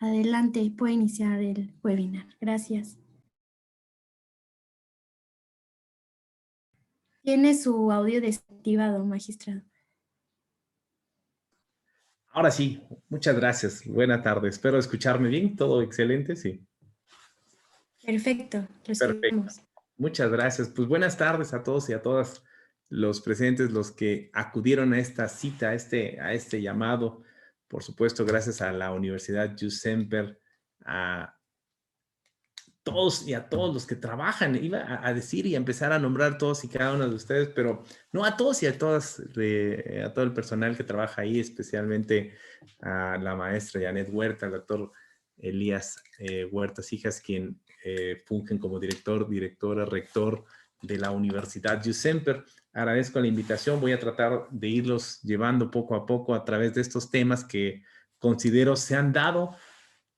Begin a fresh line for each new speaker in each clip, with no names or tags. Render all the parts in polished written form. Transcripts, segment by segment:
Adelante, puede iniciar el webinar. Gracias. Tiene su audio desactivado, magistrado.
Ahora sí, muchas gracias. Buena tarde. Espero escucharme bien. ¿Todo excelente? Sí.
Perfecto, lo
Perfecto.
escuchamos.
Muchas gracias. Pues buenas tardes a todos y a todas los presentes, los que acudieron a esta cita, a este llamado. Por supuesto, gracias a la Universidad Jules Semper, a todos y a todos los que trabajan. Iba a decir y a empezar a nombrar todos y cada uno de ustedes, pero no a todos y a todas, a todo el personal que trabaja ahí, especialmente a la maestra Janet Huerta, al doctor Elías Huertas Hijas, quien fungen como director, directora, rector de la Universidad Jules Semper. Agradezco la invitación. Voy a tratar de irlos llevando poco a poco a través de estos temas que considero se han dado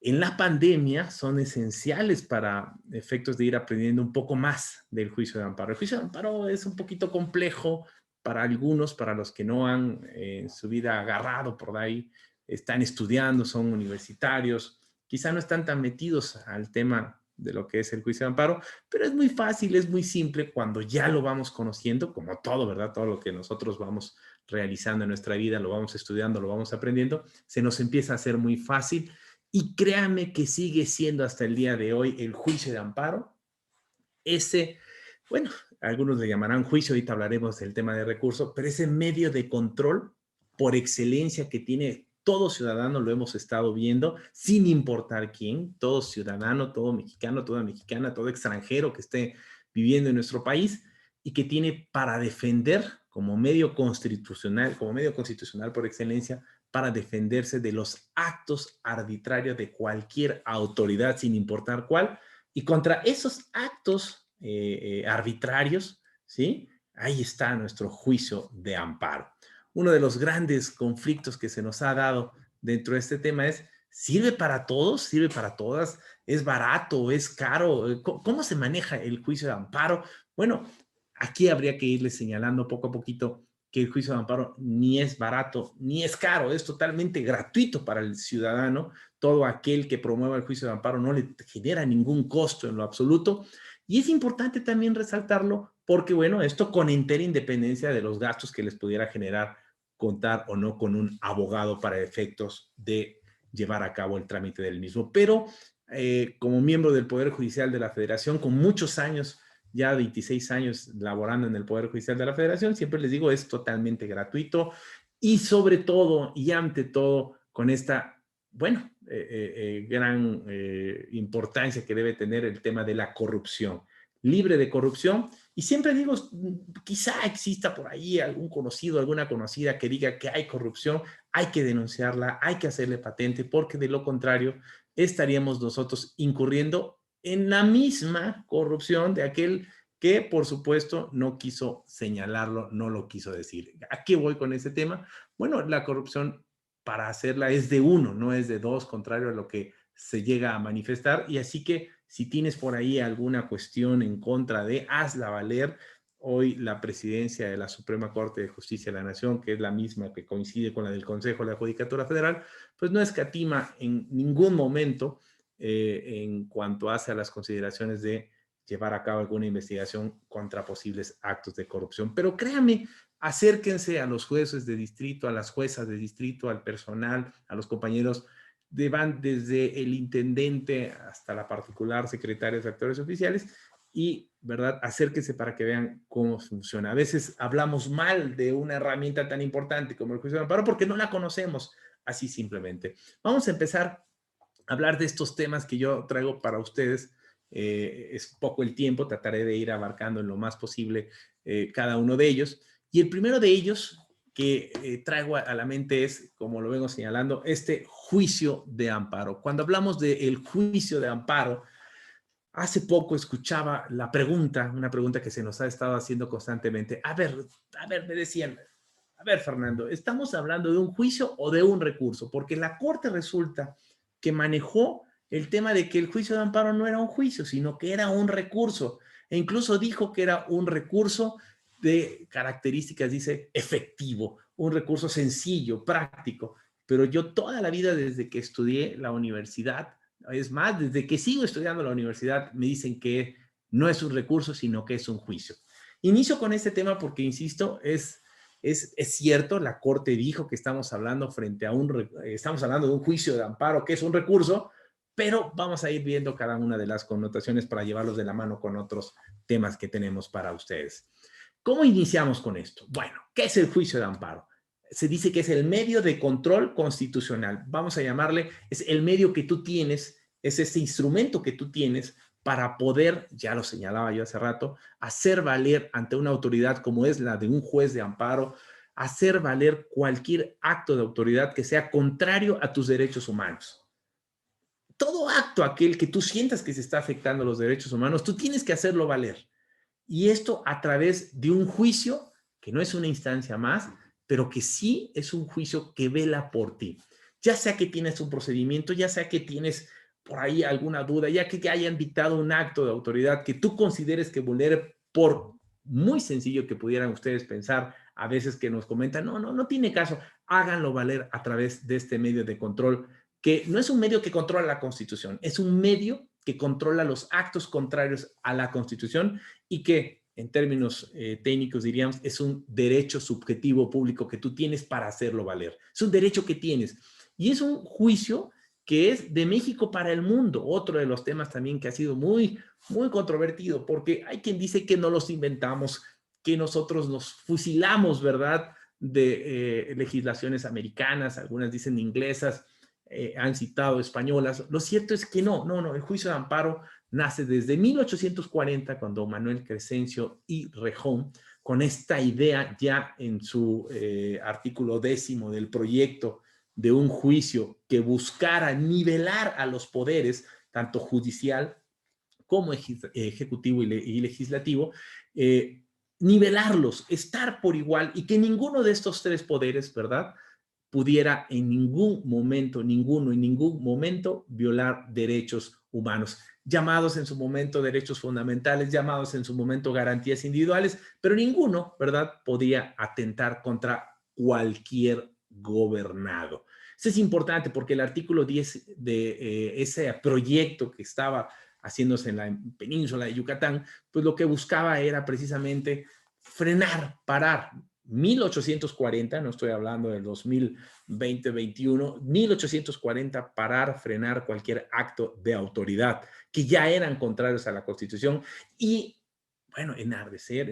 en la pandemia, son esenciales para efectos de ir aprendiendo un poco más del juicio de amparo. El juicio de amparo es un poquito complejo para algunos, para los que no han en su vida agarrado por ahí, están estudiando, son universitarios, quizá no están tan metidos al tema de lo que es el juicio de amparo, pero es muy fácil, es muy simple cuando ya lo vamos conociendo, como todo, ¿verdad? Todo lo que nosotros vamos realizando en nuestra vida, lo vamos estudiando, lo vamos aprendiendo, se nos empieza a hacer muy fácil. Y créanme que sigue siendo hasta el día de hoy el juicio de amparo. Ese, bueno, algunos le llamarán juicio, ahorita hablaremos del tema de recurso, pero ese medio de control por excelencia que tiene todo ciudadano, lo hemos estado viendo, sin importar quién, todo ciudadano, todo mexicano, toda mexicana, todo extranjero que esté viviendo en nuestro país y que tiene para defender como medio constitucional por excelencia, para defenderse de los actos arbitrarios de cualquier autoridad, sin importar cuál, y contra esos actos arbitrarios, ¿sí? Ahí está nuestro juicio de amparo. Uno de los grandes conflictos que se nos ha dado dentro de este tema es, ¿sirve para todos? ¿Sirve para todas? ¿Es barato? ¿Es caro? ¿Cómo se maneja el juicio de amparo? Bueno, aquí habría que irle señalando poco a poquito que el juicio de amparo ni es barato ni es caro, es totalmente gratuito para el ciudadano. Todo aquel que promueva el juicio de amparo no le genera ningún costo en lo absoluto. Y es importante también resaltarlo porque, bueno, esto con entera independencia de los gastos que les pudiera generar contar o no con un abogado para efectos de llevar a cabo el trámite del mismo. Pero como miembro del Poder Judicial de la Federación, con muchos años, ya 26 años laborando en el Poder Judicial de la Federación, siempre les digo, es totalmente gratuito y sobre todo y ante todo con esta, bueno, gran importancia que debe tener el tema de la corrupción, libre de corrupción. Y siempre digo, quizá exista por ahí algún conocido, alguna conocida que diga que hay corrupción, hay que denunciarla, hay que hacerle patente, porque de lo contrario estaríamos nosotros incurriendo en la misma corrupción de aquel que, por supuesto, no quiso señalarlo, no lo quiso decir. ¿A qué voy con ese tema? Bueno, la corrupción para hacerla es de uno, no es de dos, contrario a lo que se llega a manifestar. Y así que si tienes por ahí alguna cuestión en contra de, hazla valer. Hoy la presidencia de la Suprema Corte de Justicia de la Nación, que es la misma que coincide con la del Consejo de la Judicatura Federal, pues no escatima en ningún momento en cuanto hace a las consideraciones de llevar a cabo alguna investigación contra posibles actos de corrupción. Pero créanme, acérquense a los jueces de distrito, a las juezas de distrito, al personal, a los compañeros, van desde el intendente hasta la particular secretaria de actores oficiales y, ¿verdad? Acérquense para que vean cómo funciona. A veces hablamos mal de una herramienta tan importante como el juicio de amparo porque no la conocemos así simplemente. Vamos a empezar a hablar de estos temas que yo traigo para ustedes. Es poco el tiempo, trataré de ir abarcando en lo más posible cada uno de ellos. Y el primero de ellos que traigo a la mente es, como lo vengo señalando, este juicio de amparo. Cuando hablamos del juicio de amparo, hace poco escuchaba la pregunta, una pregunta que se nos ha estado haciendo constantemente. A ver, me decían, a ver, Fernando, ¿estamos hablando de un juicio o de un recurso? Porque la Corte resulta que manejó el tema de que el juicio de amparo no era un juicio, sino que era un recurso. E incluso dijo que era un recurso de características, dice, efectivo, un recurso sencillo, práctico. pero yo toda la vida desde que estudié la universidad, es más, desde que sigo estudiando la universidad, me dicen que no es un recurso, sino que es un juicio. Inicio con este tema porque, insisto, es cierto, la Corte dijo que estamos hablando estamos hablando de un juicio de amparo que es un recurso, pero vamos a ir viendo cada una de las connotaciones para llevarlos de la mano con otros temas que tenemos para ustedes. ¿Cómo iniciamos con esto? Bueno, ¿qué es el juicio de amparo? Se dice que es el medio de control constitucional. Vamos a llamarle, es el medio que tú tienes, es ese instrumento que tú tienes para poder, ya lo señalaba yo hace rato, hacer valer ante una autoridad como es la de un juez de amparo, hacer valer cualquier acto de autoridad que sea contrario a tus derechos humanos. Todo acto aquel que tú sientas que se está afectando los derechos humanos, tú tienes que hacerlo valer. Y esto a través de un juicio, que no es una instancia más, pero que sí es un juicio que vela por ti. Ya sea que tienes un procedimiento, ya sea que tienes por ahí alguna duda, ya que hayan dictado un acto de autoridad que tú consideres que vulnere, por muy sencillo que pudieran ustedes pensar, a veces que nos comentan, no tiene caso, háganlo valer a través de este medio de control, que no es un medio que controla la Constitución, es un medio que controla los actos contrarios a la Constitución y que en términos técnicos diríamos es un derecho subjetivo público que tú tienes para hacerlo valer. Es un derecho que tienes y es un juicio que es de México para el mundo. Otro de los temas también que ha sido muy controvertido, porque hay quien dice que no los inventamos, que nosotros nos fusilamos, ¿verdad?, de legislaciones americanas, algunas dicen inglesas, han citado españolas. Lo cierto es que no, el juicio de amparo nace desde 1840, cuando Manuel Crescencio y Rejón, con esta idea ya en su artículo 10 del proyecto de un juicio que buscara nivelar a los poderes, tanto judicial como ejecutivo y legislativo, nivelarlos, estar por igual y que ninguno de estos tres poderes, ¿verdad?, pudiera en ningún momento violar derechos humanos, llamados en su momento derechos fundamentales, llamados en su momento garantías individuales, pero ninguno, ¿verdad?, podía atentar contra cualquier gobernado. Eso es importante porque el artículo 10 de ese proyecto que estaba haciéndose en la península de Yucatán, pues lo que buscaba era precisamente frenar, parar. 1840, no estoy hablando del 2020-21, 1840, parar, frenar cualquier acto de autoridad que ya eran contrarios a la Constitución y, bueno, enaltecer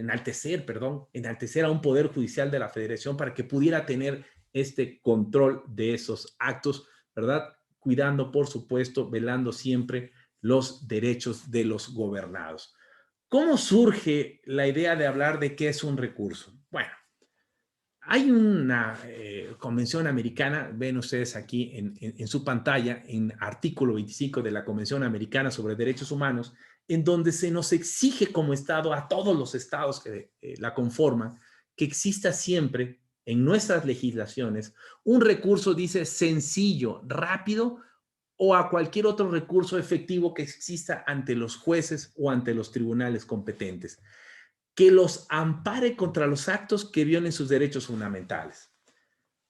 a un poder judicial de la Federación para que pudiera tener este control de esos actos, ¿verdad? Cuidando, por supuesto, velando siempre los derechos de los gobernados. ¿Cómo surge la idea de hablar de qué es un recurso? Bueno, hay una convención americana, ven ustedes aquí en su pantalla, en artículo 25 de la Convención Americana sobre Derechos Humanos, en donde se nos exige como Estado, a todos los estados que la conforman, que exista siempre en nuestras legislaciones un recurso, dice, sencillo, rápido, o a cualquier otro recurso efectivo que exista ante los jueces o ante los tribunales competentes, que los ampare contra los actos que violen sus derechos fundamentales.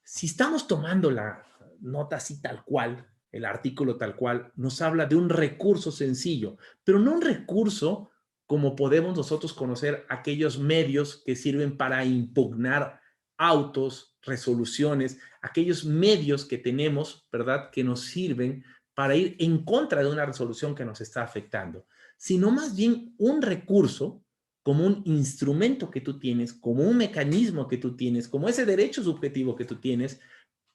Si estamos tomando la nota así tal cual, el artículo tal cual, nos habla de un recurso sencillo, pero no un recurso como podemos nosotros conocer aquellos medios que sirven para impugnar autos, resoluciones, aquellos medios que tenemos, ¿verdad?, que nos sirven para ir en contra de una resolución que nos está afectando, sino más bien un recurso como un instrumento que tú tienes, como un mecanismo que tú tienes, como ese derecho subjetivo que tú tienes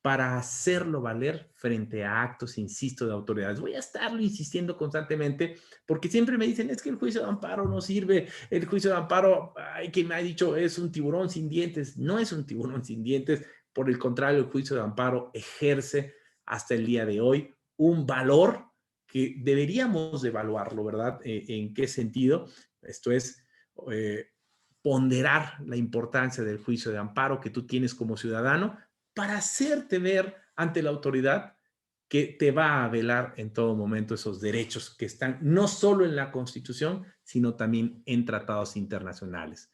para hacerlo valer frente a actos, insisto, de autoridades. Voy a estarlo insistiendo constantemente porque siempre me dicen, es que el juicio de amparo no sirve, el juicio de amparo, hay quien me ha dicho, es un tiburón sin dientes. No es un tiburón sin dientes, por el contrario, el juicio de amparo ejerce hasta el día de hoy un valor que deberíamos de evaluarlo, ¿verdad? ¿En qué sentido? Esto es ponderar la importancia del juicio de amparo que tú tienes como ciudadano para hacerte ver ante la autoridad que te va a velar en todo momento esos derechos que están no solo en la Constitución, sino también en tratados internacionales.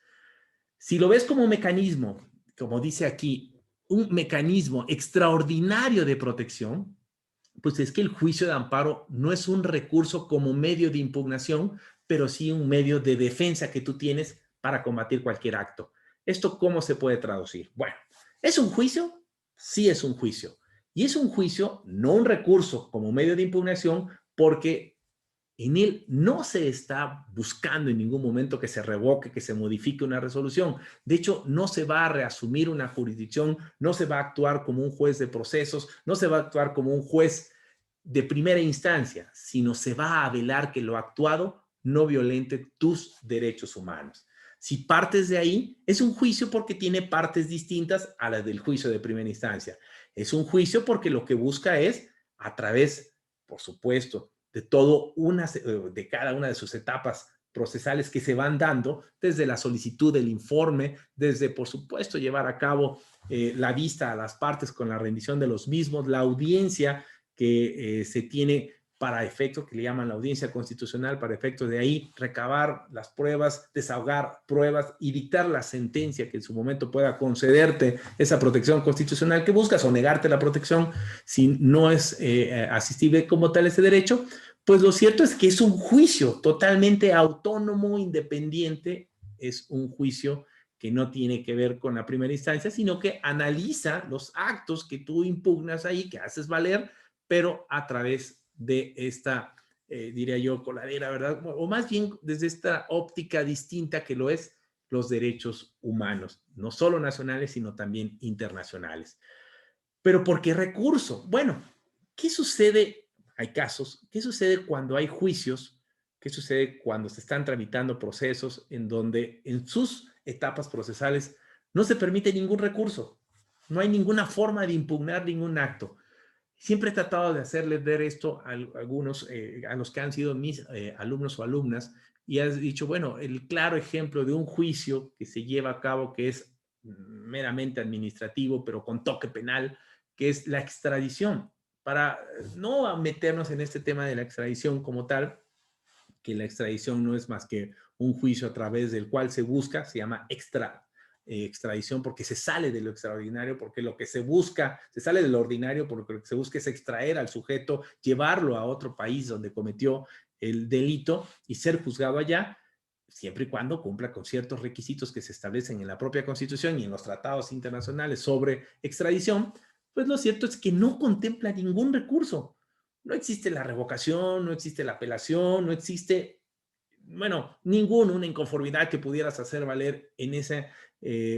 Si lo ves como mecanismo, como dice aquí, un mecanismo extraordinario de protección, pues es que el juicio de amparo no es un recurso como medio de impugnación, pero sí un medio de defensa que tú tienes para combatir cualquier acto. ¿Esto cómo se puede traducir? Bueno, ¿es un juicio? Sí es un juicio. Y es un juicio, no un recurso como medio de impugnación, porque en él no se está buscando en ningún momento que se revoque, que se modifique una resolución. De hecho, no se va a reasumir una jurisdicción, no se va a actuar como un juez de procesos, no se va a actuar como un juez de primera instancia, sino se va a velar que lo actuado no violente tus derechos humanos. Si partes de ahí, es un juicio porque tiene partes distintas a las del juicio de primera instancia. Es un juicio porque lo que busca es, a través, por supuesto, de cada una de sus etapas procesales que se van dando, desde la solicitud del informe, desde, por supuesto, llevar a cabo la vista a las partes con la rendición de los mismos, la audiencia que se tiene para efectos, que le llaman la audiencia constitucional, para efectos de ahí recabar las pruebas, desahogar pruebas y dictar la sentencia que en su momento pueda concederte esa protección constitucional que buscas o negarte la protección si no es asistible como tal ese derecho. Pues lo cierto es que es un juicio totalmente autónomo, independiente, es un juicio que no tiene que ver con la primera instancia, sino que analiza los actos que tú impugnas ahí, que haces valer, pero a través de esta, diría yo, coladera, ¿verdad? O más bien desde esta óptica distinta que lo es los derechos humanos, no solo nacionales, sino también internacionales. ¿Pero por qué recurso? Bueno, ¿qué sucede? Hay casos. ¿Qué sucede cuando hay juicios? ¿Qué sucede cuando se están tramitando procesos en donde en sus etapas procesales no se permite ningún recurso? No hay ninguna forma de impugnar ningún acto. Siempre he tratado de hacerles ver esto a algunos, a los que han sido mis alumnos o alumnas, y has dicho, bueno, el claro ejemplo de un juicio que se lleva a cabo que es meramente administrativo, pero con toque penal, que es la extradición. Para no meternos en este tema de la extradición como tal, que la extradición no es más que un juicio a través del cual se busca, se llama extradición porque se sale de lo extraordinario, porque lo que se busca, se sale de lo ordinario, porque lo que se busca es extraer al sujeto, llevarlo a otro país donde cometió el delito y ser juzgado allá, siempre y cuando cumpla con ciertos requisitos que se establecen en la propia Constitución y en los tratados internacionales sobre extradición. Pues lo cierto es que no contempla ningún recurso. No existe la revocación, no existe la apelación, no existe, bueno, una inconformidad que pudieras hacer valer en ese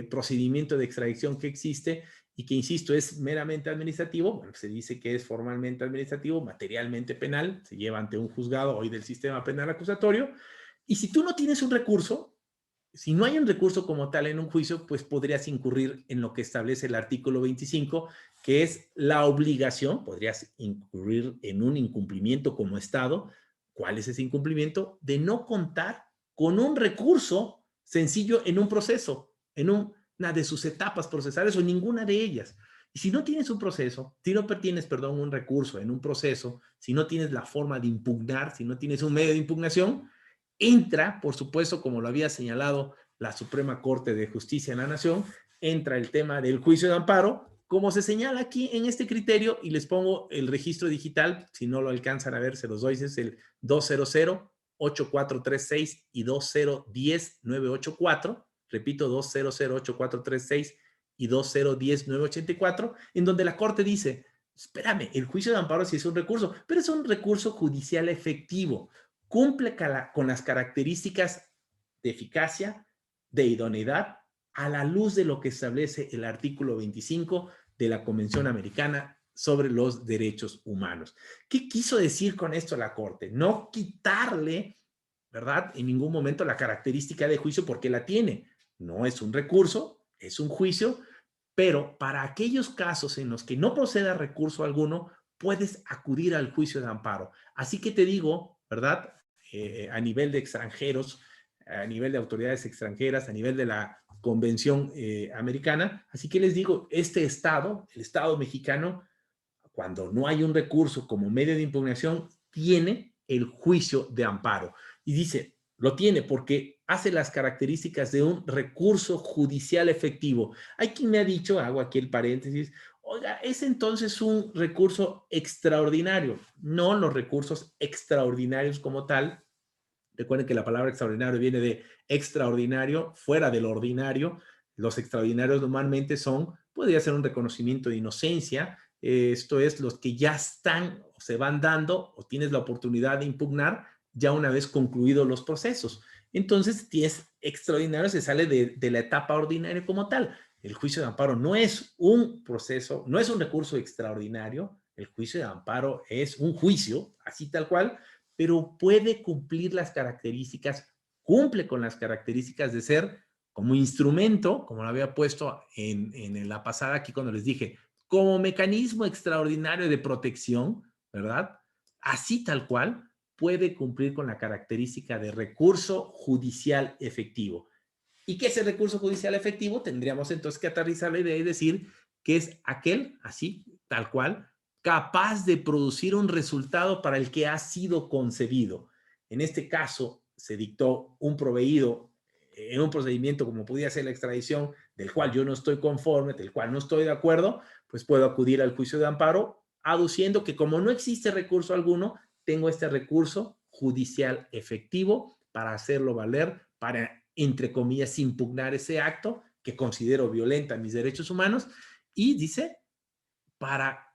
procedimiento de extradición que existe y que, insisto, es meramente administrativo. Bueno, se dice que es formalmente administrativo, materialmente penal, se lleva ante un juzgado hoy del sistema penal acusatorio. Y si tú no tienes un recurso, si no hay un recurso como tal en un juicio, pues podrías incurrir en lo que establece el artículo 25, que es la obligación, podrías incurrir en un incumplimiento como Estado. ¿Cuál es ese incumplimiento? De no contar con un recurso sencillo en un proceso, en una de sus etapas procesales o en ninguna de ellas. Y si no tienes un proceso, si no tienes, perdón, un recurso en un proceso, si no tienes la forma de impugnar, si no tienes un medio de impugnación, entra, por supuesto, como lo había señalado la Suprema Corte de Justicia de la Nación, entra el tema del juicio de amparo, como se señala aquí en este criterio, y les pongo el registro digital, si no lo alcanzan a ver, se los doy, es el 200-8436 y 2010-984, repito, 200-8436 y 2010-984, en donde la Corte dice, espérame, el juicio de amparo sí es un recurso, pero es un recurso judicial efectivo, cumple con las características de eficacia, de idoneidad, a la luz de lo que establece el artículo 25 de la Convención Americana sobre los Derechos Humanos. ¿Qué quiso decir con esto la Corte? No quitarle, ¿verdad?, en ningún momento la característica de juicio porque la tiene. No es un recurso, es un juicio, pero para aquellos casos en los que no proceda recurso alguno, puedes acudir al juicio de amparo. Así que te digo, ¿verdad?, a nivel de extranjeros, a nivel de autoridades extranjeras, a nivel de la Convención Americana. Así que les digo, este Estado, el Estado mexicano, cuando no hay un recurso como medio de impugnación, tiene el juicio de amparo. Y dice, lo tiene porque hace las características de un recurso judicial efectivo. Hay quien me ha dicho, hago aquí el paréntesis, oiga, ¿es entonces un recurso extraordinario? No, los recursos extraordinarios como tal. Recuerden que la palabra extraordinario viene de extraordinario, fuera del ordinario. Los extraordinarios normalmente son, podría ser un reconocimiento de inocencia, esto es, los que ya están o se van dando o tienes la oportunidad de impugnar ya una vez concluidos los procesos. Entonces, si es extraordinario, se sale de la etapa ordinaria como tal. El juicio de amparo no es un proceso, no es un recurso extraordinario. El juicio de amparo es un juicio, así tal cual, pero puede cumplir las características, cumple con las características de ser como instrumento, como lo había puesto en la pasada aquí cuando les dije, como mecanismo extraordinario de protección, ¿verdad? Así tal cual, puede cumplir con la característica de recurso judicial efectivo. ¿Y qué es el recurso judicial efectivo? Tendríamos entonces que aterrizar la idea y decir que es aquel, así, tal cual, capaz de producir un resultado para el que ha sido concebido. En este caso, se dictó un proveído en un procedimiento como podía ser la extradición, del cual yo no estoy conforme, del cual no estoy de acuerdo, pues puedo acudir al juicio de amparo, aduciendo que como no existe recurso alguno, tengo este recurso judicial efectivo para hacerlo valer, para, entre comillas, impugnar ese acto que considero violenta mis derechos humanos y dice, para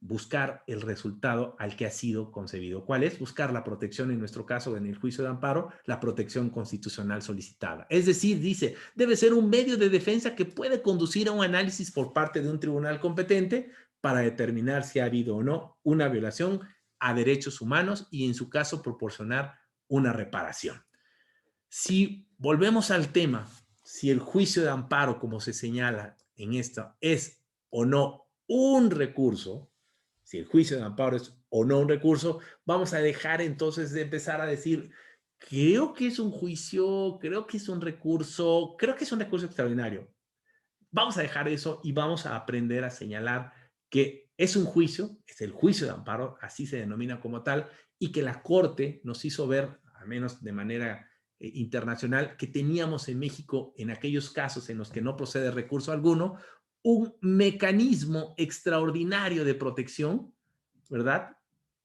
buscar el resultado al que ha sido concebido. ¿Cuál es? Buscar la protección, en nuestro caso, en el juicio de amparo, la protección constitucional solicitada. Es decir, dice, debe ser un medio de defensa que puede conducir a un análisis por parte de un tribunal competente para determinar si ha habido o no una violación a derechos humanos y, en su caso, proporcionar una reparación. Si volvemos al tema, si el juicio de amparo, como se señala en esto, es o no un recurso, si el juicio de amparo es o no un recurso, vamos a dejar entonces de empezar a decir, creo que es un juicio, creo que es un recurso, creo que es un recurso extraordinario. Vamos a dejar eso y vamos a aprender a señalar que es un juicio, es el juicio de amparo, así se denomina como tal, y que la Corte nos hizo ver, al menos de manera internacional, que teníamos en México, en aquellos casos en los que no procede recurso alguno, un mecanismo extraordinario de protección, ¿verdad?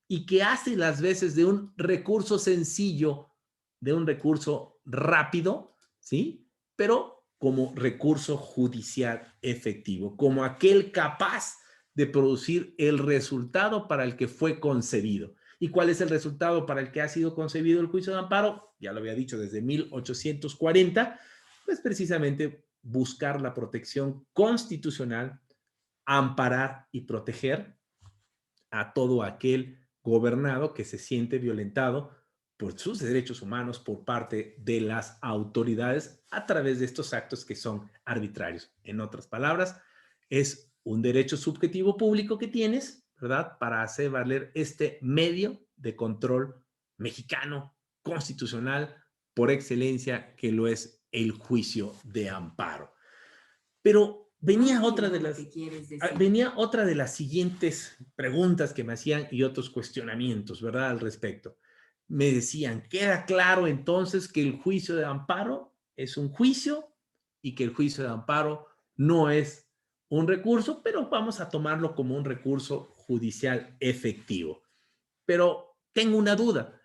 Y que hace las veces de un recurso sencillo, de un recurso rápido, ¿sí? Pero como recurso judicial efectivo, como aquel capaz de producir el resultado para el que fue concebido. ¿Y cuál es el resultado para el que ha sido concebido el juicio de amparo? Ya lo había dicho desde 1840, pues precisamente buscar la protección constitucional, amparar y proteger a todo aquel gobernado que se siente violentado por sus derechos humanos por parte de las autoridades a través de estos actos que son arbitrarios. En otras palabras, es un derecho subjetivo público que tienes, ¿verdad? Para hacer valer este medio de control mexicano, constitucional, por excelencia, que lo es el juicio de amparo. Pero venía otra de las siguientes preguntas que me hacían y otros cuestionamientos, ¿verdad? Al respecto. Me decían, queda claro entonces que el juicio de amparo es un juicio y que el juicio de amparo no es un recurso, pero vamos a tomarlo como un recurso judicial efectivo. Pero tengo una duda.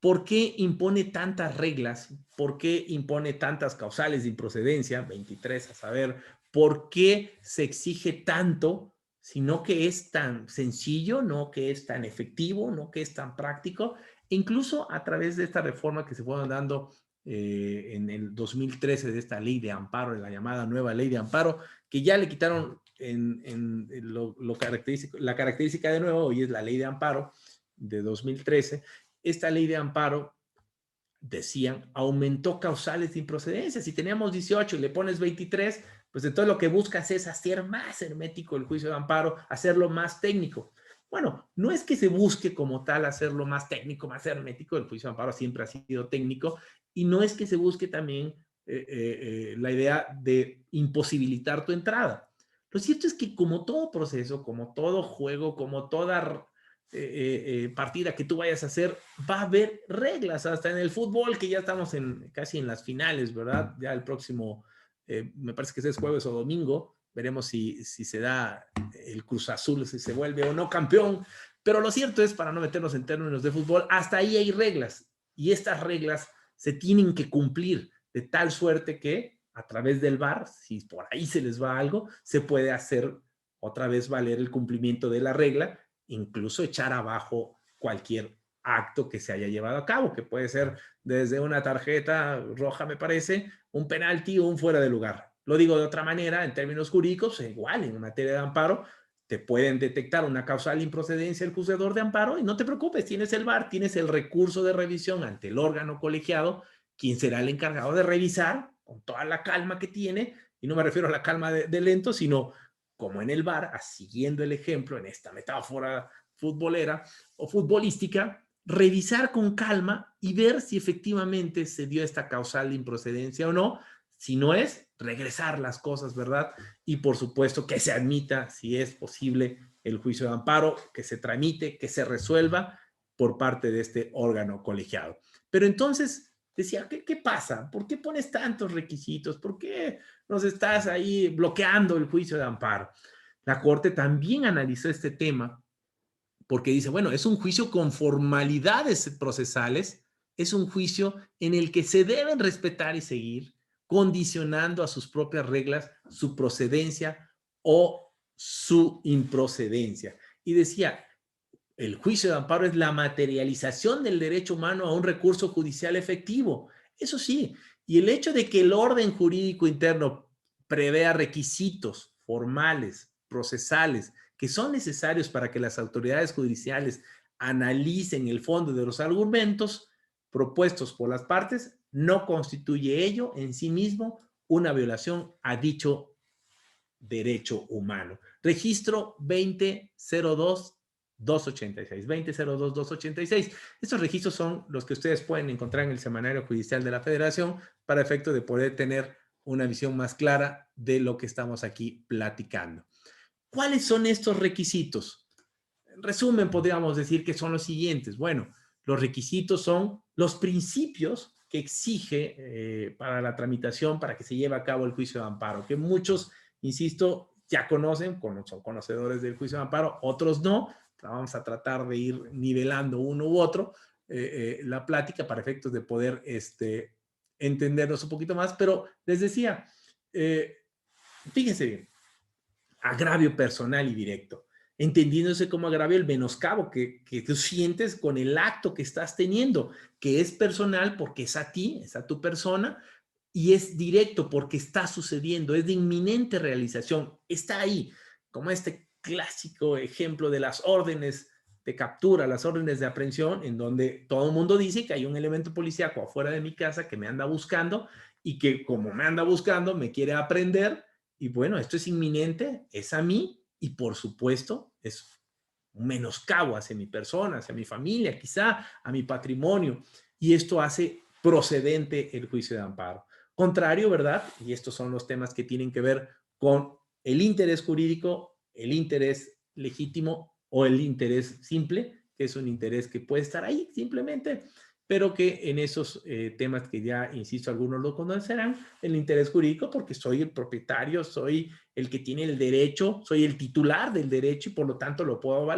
¿Por qué impone tantas reglas? ¿Por qué impone tantas causales de improcedencia? 23, a saber, ¿por qué se exige tanto? Sino que es tan sencillo, no que es tan efectivo, no que es tan práctico. Incluso a través de esta reforma que se fueron dando en el 2013 de esta ley de amparo, de la llamada nueva ley de amparo, que ya le quitaron la característica de nuevo, y es la ley de amparo de 2013. Esta ley de amparo, decían, aumentó causales de improcedencia. Si teníamos 18 y le pones 23, pues entonces lo que buscas es hacer más hermético el juicio de amparo, hacerlo más técnico. Bueno, no es que se busque como tal hacerlo más técnico, más hermético, el juicio de amparo siempre ha sido técnico, y no es que se busque también la idea de imposibilitar tu entrada. Lo cierto es que como todo proceso, como todo juego, como toda partida que tú vayas a hacer, va a haber reglas, hasta en el fútbol, que ya estamos casi en las finales, ¿verdad? Ya el próximo, me parece que es jueves o domingo, veremos si se da el Cruz Azul, si se vuelve o no campeón, pero lo cierto es, para no meternos en términos de fútbol, hasta ahí hay reglas, y estas reglas se tienen que cumplir de tal suerte que a través del VAR, si por ahí se les va algo, se puede hacer otra vez valer el cumplimiento de la regla, incluso echar abajo cualquier acto que se haya llevado a cabo, que puede ser desde una tarjeta roja, me parece, un penalti o un fuera de lugar. Lo digo de otra manera, en términos jurídicos, igual en materia de amparo, te pueden detectar una causal improcedencia el juzgador de amparo y no te preocupes, tienes el VAR, tienes el recurso de revisión ante el órgano colegiado, quien será el encargado de revisar con toda la calma que tiene, y no me refiero a la calma de lento, sino como en el VAR, siguiendo el ejemplo en esta metáfora futbolera o futbolística, revisar con calma y ver si efectivamente se dio esta causal improcedencia o no. Si no es, regresar las cosas, ¿verdad? Y por supuesto que se admita, si es posible, el juicio de amparo, que se tramite, que se resuelva por parte de este órgano colegiado. Pero entonces decía, ¿qué pasa? ¿Por qué pones tantos requisitos? ¿Por qué nos estás ahí bloqueando el juicio de amparo? La Corte también analizó este tema porque dice, bueno, es un juicio con formalidades procesales, es un juicio en el que se deben respetar y seguir, condicionando a sus propias reglas su procedencia o su improcedencia. Y decía, el juicio de amparo es la materialización del derecho humano a un recurso judicial efectivo. Eso sí, y el hecho de que el orden jurídico interno prevea requisitos formales, procesales, que son necesarios para que las autoridades judiciales analicen el fondo de los argumentos propuestos por las partes, no constituye ello en sí mismo una violación a dicho derecho humano. Registro 2002 286, 2002 286. Estos registros son los que ustedes pueden encontrar en el Semanario Judicial de la Federación para efecto de poder tener una visión más clara de lo que estamos aquí platicando. ¿Cuáles son estos requisitos? En resumen, podríamos decir que son los siguientes. Bueno, los requisitos son los principios que exige para la tramitación, para que se lleve a cabo el juicio de amparo, que muchos, insisto, ya conocen, son conocedores del juicio de amparo, otros no. Vamos a tratar de ir nivelando uno u otro la plática para efectos de poder entendernos un poquito más, pero les decía, fíjense bien, agravio personal y directo, entendiéndose como agravio el menoscabo que tú sientes con el acto que estás teniendo, que es personal porque es a ti, es a tu persona, y es directo porque está sucediendo, es de inminente realización, está ahí, como este clásico ejemplo de las órdenes de captura, las órdenes de aprehensión, en donde todo el mundo dice que hay un elemento policíaco afuera de mi casa que me anda buscando y que como me anda buscando me quiere aprender. Y bueno, esto es inminente, es a mí y por supuesto es un menoscabo hacia mi persona, hacia mi familia, quizá a mi patrimonio. Y esto hace procedente el juicio de amparo. Contrario, ¿verdad? Y estos son los temas que tienen que ver con el interés jurídico, el interés legítimo o el interés simple, que es un interés que puede estar ahí simplemente, pero que en esos temas que ya, insisto, algunos lo conocerán, el interés jurídico, porque soy el propietario, soy el que tiene el derecho, soy el titular del derecho y por lo tanto lo puedo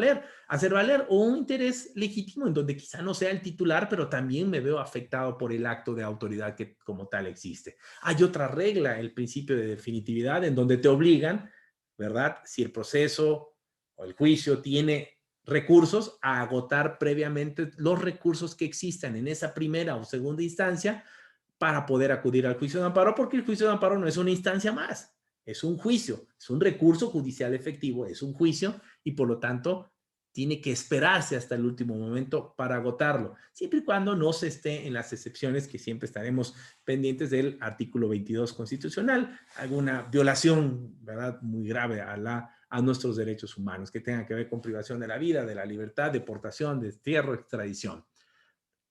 hacer valer, o un interés legítimo en donde quizá no sea el titular, pero también me veo afectado por el acto de autoridad que como tal existe. Hay otra regla, el principio de definitividad, en donde te obligan, ¿verdad? Si el proceso o el juicio tiene recursos, a agotar previamente los recursos que existan en esa primera o segunda instancia para poder acudir al juicio de amparo, porque el juicio de amparo no es una instancia más, es un juicio, es un recurso judicial efectivo, es un juicio y por lo tanto tiene que esperarse hasta el último momento para agotarlo, siempre y cuando no se esté en las excepciones que siempre estaremos pendientes del artículo 22 constitucional, alguna violación, ¿verdad?, muy grave a nuestros derechos humanos, que tengan que ver con privación de la vida, de la libertad, deportación, destierro, extradición.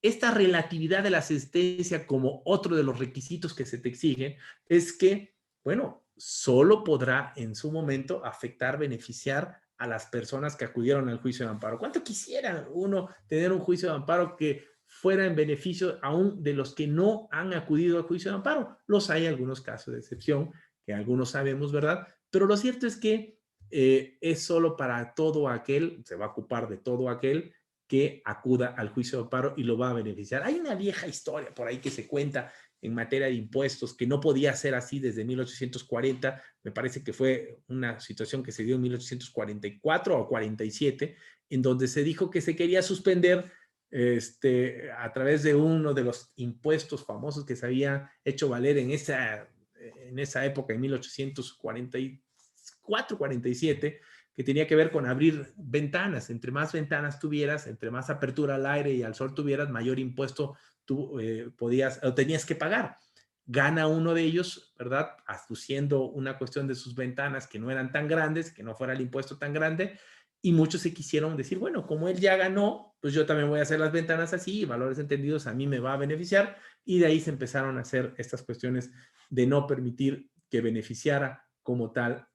Esta relatividad de la sentencia como otro de los requisitos que se te exigen es que, bueno, solo podrá en su momento afectar, beneficiar a las personas que acudieron al juicio de amparo. ¿Cuánto quisiera uno tener un juicio de amparo que fuera en beneficio aún de los que no han acudido al juicio de amparo? Los hay algunos casos de excepción, que algunos sabemos, ¿verdad? Pero lo cierto es que es solo para todo aquel, se va a ocupar de todo aquel que acuda al juicio de amparo y lo va a beneficiar. Hay una vieja historia por ahí que se cuenta en materia de impuestos, que no podía ser así desde 1840, me parece que fue una situación que se dio en 1844 o 47, en donde se dijo que se quería suspender a través de uno de los impuestos famosos que se había hecho valer en esa época, en 1844, 47, que tenía que ver con abrir ventanas. Entre más ventanas tuvieras, entre más apertura al aire y al sol tuvieras, mayor impuesto tú podías o tenías que pagar. Gana uno de ellos, ¿verdad? Aduciendo una cuestión de sus ventanas que no eran tan grandes, que no fuera el impuesto tan grande, y muchos se quisieron decir, bueno, como él ya ganó, pues yo también voy a hacer las ventanas así, y valores entendidos a mí me va a beneficiar, y de ahí se empezaron a hacer estas cuestiones de no permitir que beneficiara como tal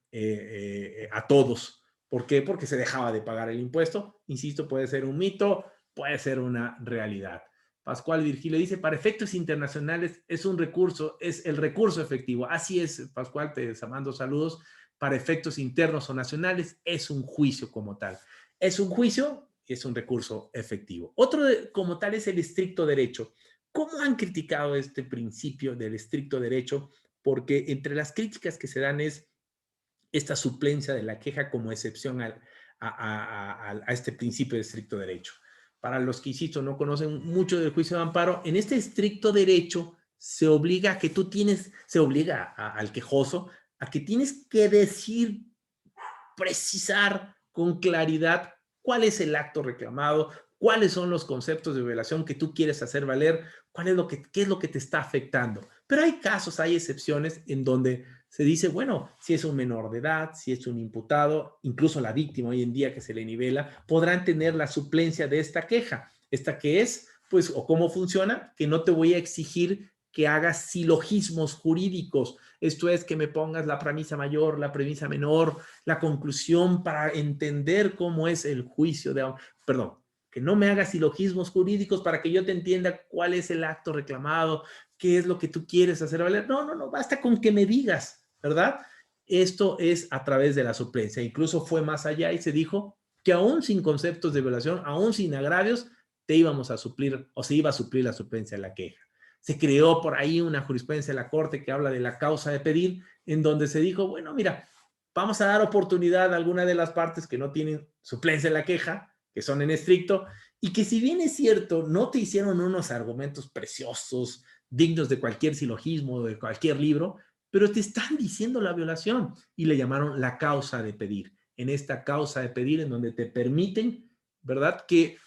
a todos. ¿Por qué? Porque se dejaba de pagar el impuesto. Insisto, puede ser un mito, puede ser una realidad. Pascual Virgilio dice, para efectos internacionales es un recurso, es el recurso efectivo. Así es, Pascual, te mando saludos. Para efectos internos o nacionales es un juicio como tal. Es un juicio y es un recurso efectivo. Otro como tal es el estricto derecho. ¿Cómo han criticado este principio del estricto derecho? Porque entre las críticas que se dan es esta suplencia de la queja como excepción a este principio de estricto derecho. Para los que, insisto, no conocen mucho del juicio de amparo, en este estricto derecho se obliga a que tú tienes, se obliga al quejoso a que tienes que decir, precisar con claridad cuál es el acto reclamado, cuáles son los conceptos de violación que tú quieres hacer valer, qué es lo que te está afectando. Pero hay casos, hay excepciones en donde se dice, bueno, si es un menor de edad, si es un imputado, incluso la víctima hoy en día que se le nivela, podrán tener la suplencia de esta queja. Esta que es, pues, o cómo funciona, que no te voy a exigir que hagas silogismos jurídicos. Esto es que me pongas la premisa mayor, la premisa menor, la conclusión para entender cómo es el juicio de, perdón, que no me hagas silogismos jurídicos para que yo te entienda cuál es el acto reclamado, qué es lo que tú quieres hacer valer. No, basta con que me digas, ¿verdad? Esto es a través de la suplencia. Incluso fue más allá y se dijo que aún sin conceptos de violación, aún sin agravios, te íbamos a suplir o se iba a suplir la suplencia de la queja. Se creó por ahí una jurisprudencia de la Corte que habla de la causa de pedir, en donde se dijo, bueno, mira, vamos a dar oportunidad a alguna de las partes que no tienen suplencia en la queja, que son en estricto, y que si bien es cierto, no te hicieron unos argumentos preciosos, dignos de cualquier silogismo, de cualquier libro, pero te están diciendo la violación y le llamaron la causa de pedir. En esta causa de pedir, en donde te permiten, ¿verdad? Que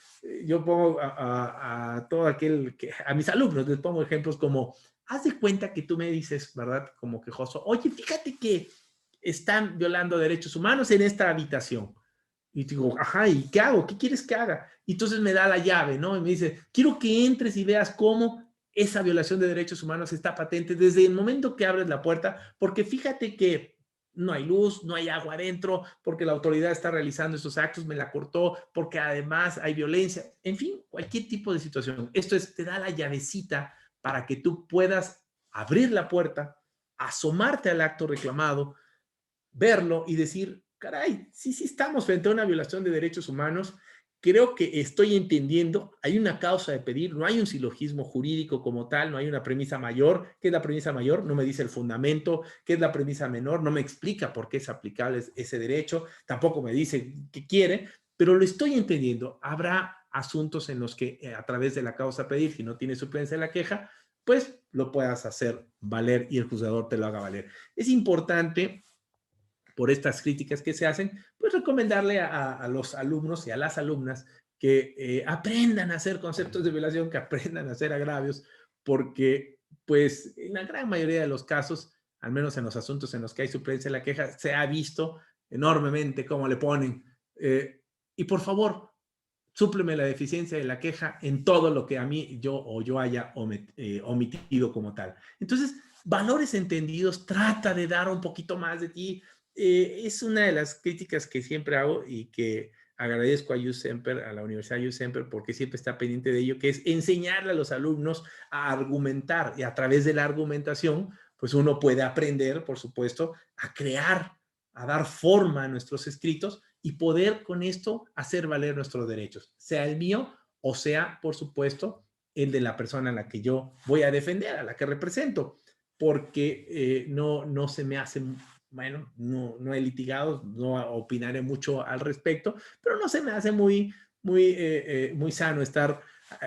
yo pongo a todo aquel, a mis alumnos les pongo ejemplos como, haz de cuenta que tú me dices, ¿verdad? Como quejoso, oye, fíjate que están violando derechos humanos en esta habitación. Y digo, ajá, ¿y qué hago? ¿Qué quieres que haga? Y entonces me da la llave, ¿no? Y me dice, quiero que entres y veas cómo esa violación de derechos humanos está patente desde el momento que abres la puerta, porque fíjate que no hay luz, no hay agua adentro, porque la autoridad está realizando estos actos, me la cortó, porque además hay violencia, en fin, cualquier tipo de situación. Esto es, te da la llavecita para que tú puedas abrir la puerta, asomarte al acto reclamado, verlo y decir, caray, sí estamos frente a una violación de derechos humanos, creo que estoy entendiendo, hay una causa de pedir, no hay un silogismo jurídico como tal, no hay una premisa mayor. ¿Qué es la premisa mayor? No me dice el fundamento. ¿Qué es la premisa menor? No me explica por qué es aplicable ese derecho, tampoco me dice qué quiere, pero lo estoy entendiendo. Habrá asuntos en los que a través de la causa pedir, si no tiene suplencia en la queja, pues lo puedas hacer valer y el juzgador te lo haga valer. Es importante, por estas críticas que se hacen, pues recomendarle a los alumnos y a las alumnas que aprendan a hacer conceptos de violación, que aprendan a hacer agravios, porque pues en la gran mayoría de los casos, al menos en los asuntos en los que hay suplencia de la queja, se ha visto enormemente cómo le ponen. Y por favor, súpleme la deficiencia de la queja en todo lo que a mí yo haya omitido como tal. Entonces, valores entendidos, trata de dar un poquito más de ti, Es una de las críticas que siempre hago y que agradezco a YouSemper, a la Universidad YouSemper, porque siempre está pendiente de ello, que es enseñarle a los alumnos a argumentar, y a través de la argumentación, pues uno puede aprender, por supuesto, a crear, a dar forma a nuestros escritos y poder con esto hacer valer nuestros derechos, sea el mío o sea, por supuesto, el de la persona a la que yo voy a defender, a la que represento, porque no se me hace, bueno, no he litigado, no opinaré mucho al respecto, pero no se me hace muy sano estar,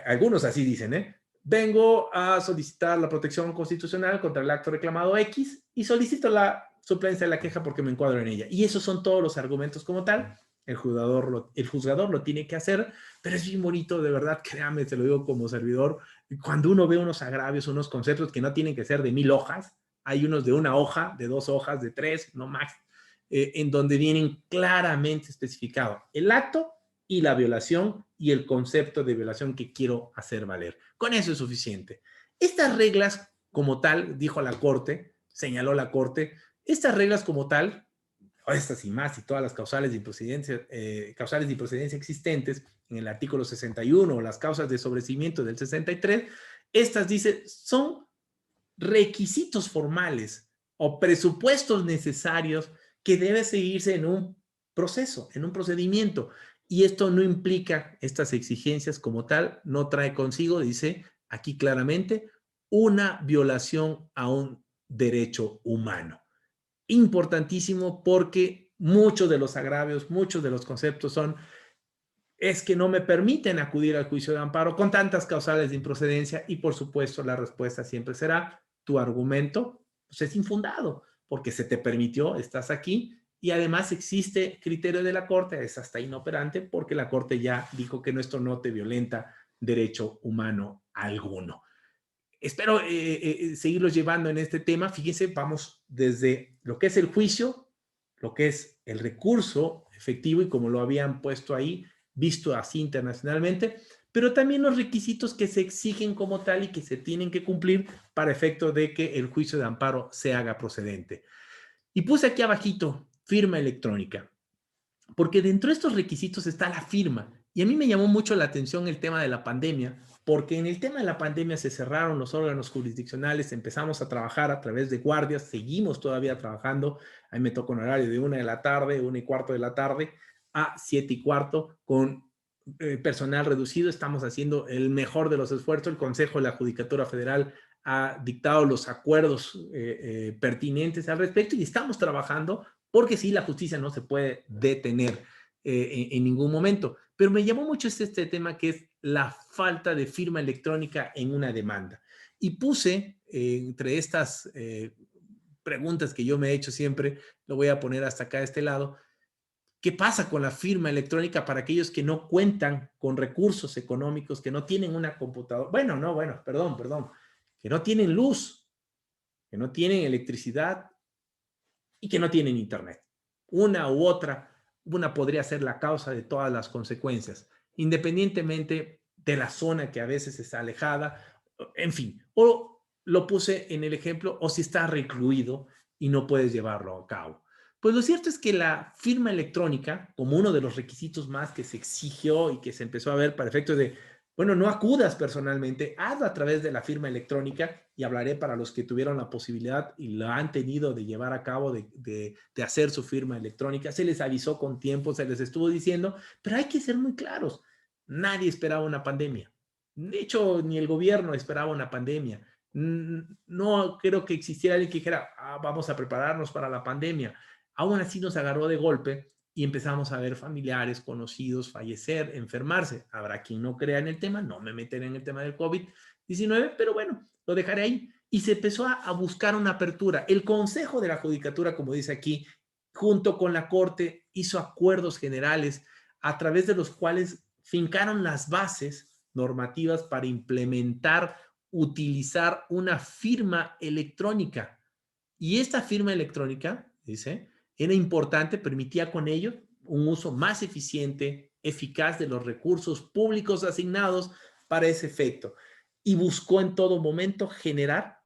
algunos así dicen, vengo a solicitar la protección constitucional contra el acto reclamado X y solicito la suplencia de la queja porque me encuadro en ella. Y esos son todos los argumentos como tal. El juzgador lo tiene que hacer, pero es bien bonito, de verdad, créame, te lo digo como servidor, cuando uno ve unos agravios, unos conceptos que no tienen que ser de 1000 hojas, hay unos de 1 hoja, de 2 hojas, de 3, no más, en donde vienen claramente especificados el acto y la violación y el concepto de violación que quiero hacer valer. Con eso es suficiente. Estas reglas como tal, dijo la Corte, señaló la Corte, estas reglas como tal, estas y más, y todas las causales de improcedencia existentes en el artículo 61 o las causas de sobreseimiento del 63, estas dice son requisitos formales o presupuestos necesarios que debe seguirse en un proceso, en un procedimiento. Y esto no implica estas exigencias como tal, no trae consigo, dice aquí claramente, una violación a un derecho humano. Importantísimo porque muchos de los agravios, muchos de los conceptos es que no me permiten acudir al juicio de amparo con tantas causales de improcedencia y por supuesto la respuesta siempre será tu argumento pues es infundado porque se te permitió, estás aquí y además existe criterio de la Corte, es hasta inoperante porque la Corte ya dijo que esto no te violenta derecho humano alguno. Espero seguirlos llevando en este tema. Fíjense, vamos desde lo que es el juicio, lo que es el recurso efectivo y como lo habían puesto ahí, visto así internacionalmente, pero también los requisitos que se exigen como tal y que se tienen que cumplir para efecto de que el juicio de amparo se haga procedente. Y puse aquí abajito, firma electrónica, porque dentro de estos requisitos está la firma. Y a mí me llamó mucho la atención el tema de la pandemia, porque en el tema de la pandemia se cerraron los órganos jurisdiccionales, empezamos a trabajar a través de guardias, seguimos todavía trabajando, a mí me toca un horario de 1 de la tarde, 1:15 de la tarde, a 7:15, con personal reducido, estamos haciendo el mejor de los esfuerzos, el Consejo de la Judicatura Federal ha dictado los acuerdos pertinentes al respecto y estamos trabajando porque sí, la justicia no se puede detener en ningún momento. Pero me llamó mucho este tema que es la falta de firma electrónica en una demanda. Y puse entre estas preguntas que yo me he hecho siempre, lo voy a poner hasta acá de este lado, ¿qué pasa con la firma electrónica para aquellos que no cuentan con recursos económicos, que no tienen una computadora? Perdón, que no tienen luz, que no tienen electricidad, y que no tienen internet. Una u otra, una podría ser la causa de todas las consecuencias, independientemente de la zona que a veces está alejada, en fin. O lo puse en el ejemplo, o si está recluido y no puedes llevarlo a cabo. Pues lo cierto es que la firma electrónica, como uno de los requisitos más que se exigió y que se empezó a ver para efectos de bueno, no acudas personalmente, hazlo a través de la firma electrónica y hablaré para los que tuvieron la posibilidad y lo han tenido de llevar a cabo, de hacer su firma electrónica. Se les avisó con tiempo, se les estuvo diciendo, pero hay que ser muy claros. Nadie esperaba una pandemia. De hecho, ni el gobierno esperaba una pandemia. No creo que existiera alguien que dijera, vamos a prepararnos para la pandemia. Aún así nos agarró de golpe y empezamos a ver familiares, conocidos fallecer, enfermarse. Habrá quien no crea en el tema, no me meteré en el tema del COVID-19, pero bueno, lo dejaré ahí. Y se empezó a buscar una apertura. El Consejo de la Judicatura, como dice aquí, junto con la Corte, hizo acuerdos generales a través de los cuales fincaron las bases normativas para implementar, utilizar una firma electrónica. Y esta firma electrónica, dice, era importante, permitía con ello un uso más eficiente, eficaz de los recursos públicos asignados para ese efecto. Y buscó en todo momento generar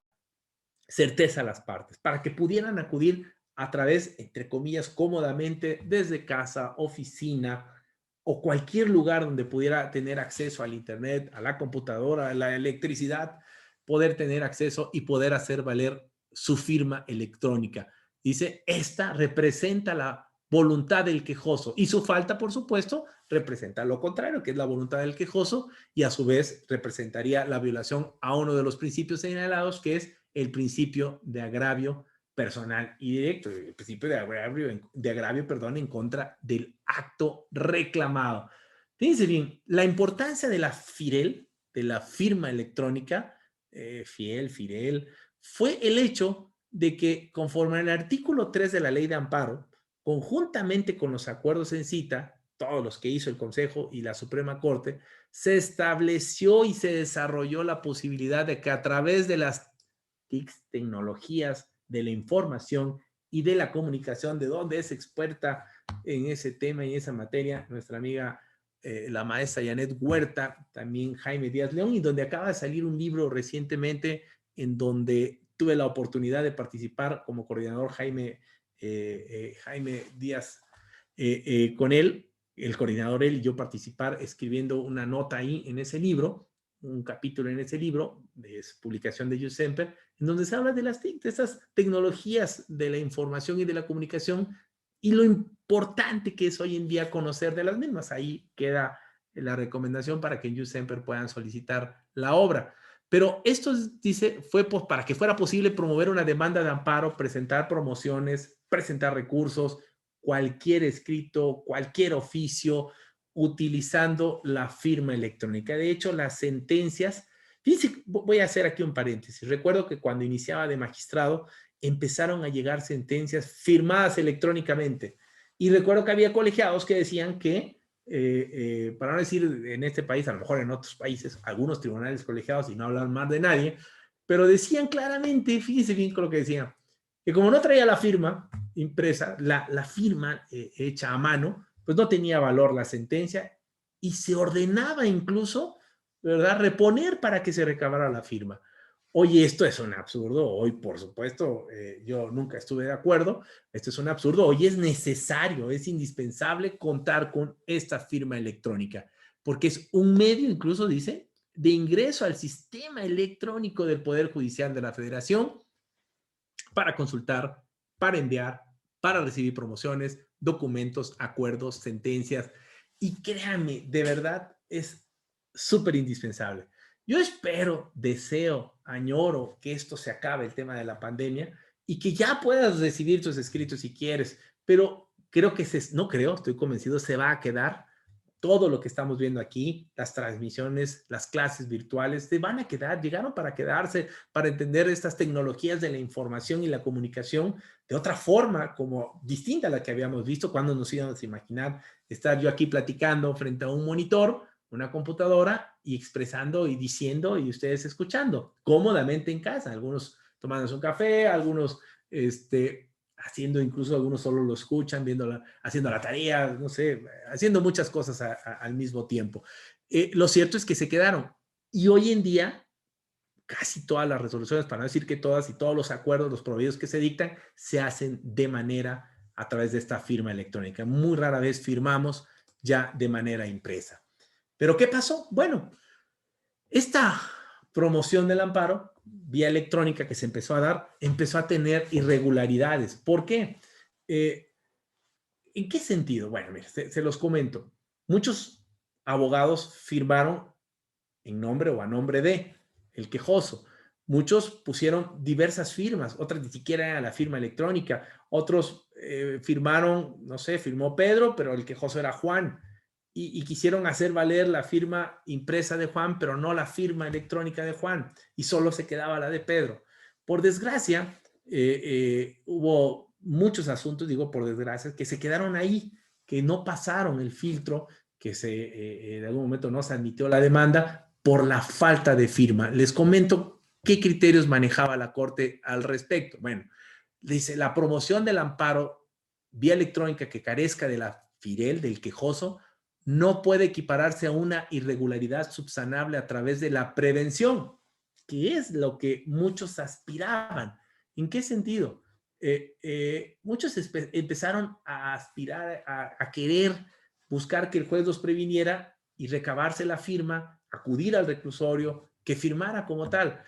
certeza a las partes para que pudieran acudir a través, entre comillas, cómodamente, desde casa, oficina o cualquier lugar donde pudiera tener acceso al internet, a la computadora, a la electricidad, poder tener acceso y poder hacer valer su firma electrónica. Dice, esta representa la voluntad del quejoso y su falta, por supuesto, representa lo contrario, que es la voluntad del quejoso y a su vez representaría la violación a uno de los principios señalados, que es el principio de agravio personal y directo, el principio de agravio, perdón, en contra del acto reclamado. Fíjense bien, la importancia de la FIREL, de la firma electrónica, FIREL, fue el hecho de que conforme al artículo 3 de la Ley de Amparo, conjuntamente con los acuerdos en cita, todos los que hizo el Consejo y la Suprema Corte, se estableció y se desarrolló la posibilidad de que a través de las TICs, tecnologías de la información y de la comunicación, de donde es experta en ese tema y esa materia, nuestra amiga la maestra Janet Huerta, también Jaime Díaz León, y donde acaba de salir un libro recientemente en donde tuve la oportunidad de participar como coordinador Jaime Díaz con él, el coordinador él y yo participar escribiendo una nota ahí en ese libro, un capítulo en ese libro, de publicación de YouSemper, en donde se habla de las TIC, de esas tecnologías de la información y de la comunicación y lo importante que es hoy en día conocer de las mismas. Ahí queda la recomendación para que en YouSemper puedan solicitar la obra. Pero esto, dice, fue pues, para que fuera posible promover una demanda de amparo, presentar promociones, presentar recursos, cualquier escrito, cualquier oficio, utilizando la firma electrónica. De hecho, las sentencias, fíjense, voy a hacer aquí un paréntesis. Recuerdo que cuando iniciaba de magistrado, empezaron a llegar sentencias firmadas electrónicamente. Y recuerdo que había colegiados que decían que, para no decir en este país, a lo mejor en otros países, algunos tribunales colegiados, y no hablan más de nadie, pero decían claramente, fíjense bien con lo que decían, que como no traía la firma impresa, la firma hecha a mano, pues no tenía valor la sentencia y se ordenaba incluso, ¿verdad?, reponer para que se recabara la firma. Hoy esto es un absurdo, hoy por supuesto yo nunca estuve de acuerdo, esto es un absurdo, hoy es necesario, es indispensable contar con esta firma electrónica, porque es un medio, incluso dice, de ingreso al sistema electrónico del Poder Judicial de la Federación para consultar, para enviar, para recibir promociones, documentos, acuerdos, sentencias. Y créanme, de verdad es súper indispensable. Yo espero, deseo, añoro que esto se acabe, el tema de la pandemia, y que ya puedas recibir tus escritos si quieres, pero creo que no creo, estoy convencido, se va a quedar todo lo que estamos viendo aquí, las transmisiones, las clases virtuales, se van a quedar, llegaron para quedarse, para entender estas tecnologías de la información y la comunicación de otra forma, como distinta a la que habíamos visto cuando nos íbamos a imaginar estar yo aquí platicando frente a un monitor, una computadora y expresando y diciendo y ustedes escuchando cómodamente en casa, algunos tomándose un café, algunos haciendo, incluso algunos solo lo escuchan, haciendo la tarea, no sé, haciendo muchas cosas al mismo tiempo. Lo cierto es que se quedaron. Y hoy en día, casi todas las resoluciones, para no decir que todas y todos los acuerdos, los proveedores que se dictan, se hacen de manera a través de esta firma electrónica. Muy rara vez firmamos ya de manera impresa. ¿Pero qué pasó? Bueno, esta promoción del amparo vía electrónica que se empezó a dar, empezó a tener irregularidades. ¿Por qué? ¿En qué sentido? Bueno, mira, se los comento. Muchos abogados firmaron en nombre o a nombre de el quejoso. Muchos pusieron diversas firmas, otras ni siquiera era la firma electrónica. Otros firmaron, no sé, firmó Pedro, pero el quejoso era Juan. Y quisieron hacer valer la firma impresa de Juan, pero no la firma electrónica de Juan. Y solo se quedaba la de Pedro. Por desgracia, hubo muchos asuntos, digo por desgracia, que se quedaron ahí, que no pasaron el filtro, que en algún momento no se admitió la demanda por la falta de firma. Les comento qué criterios manejaba la Corte al respecto. Bueno, dice, la promoción del amparo vía electrónica que carezca de la FIREL, del quejoso, no puede equipararse a una irregularidad subsanable a través de la prevención, que es lo que muchos aspiraban. ¿En qué sentido? muchos empezaron a aspirar, a querer buscar que el juez los previniera y recabarse la firma, acudir al reclusorio, que firmara como tal.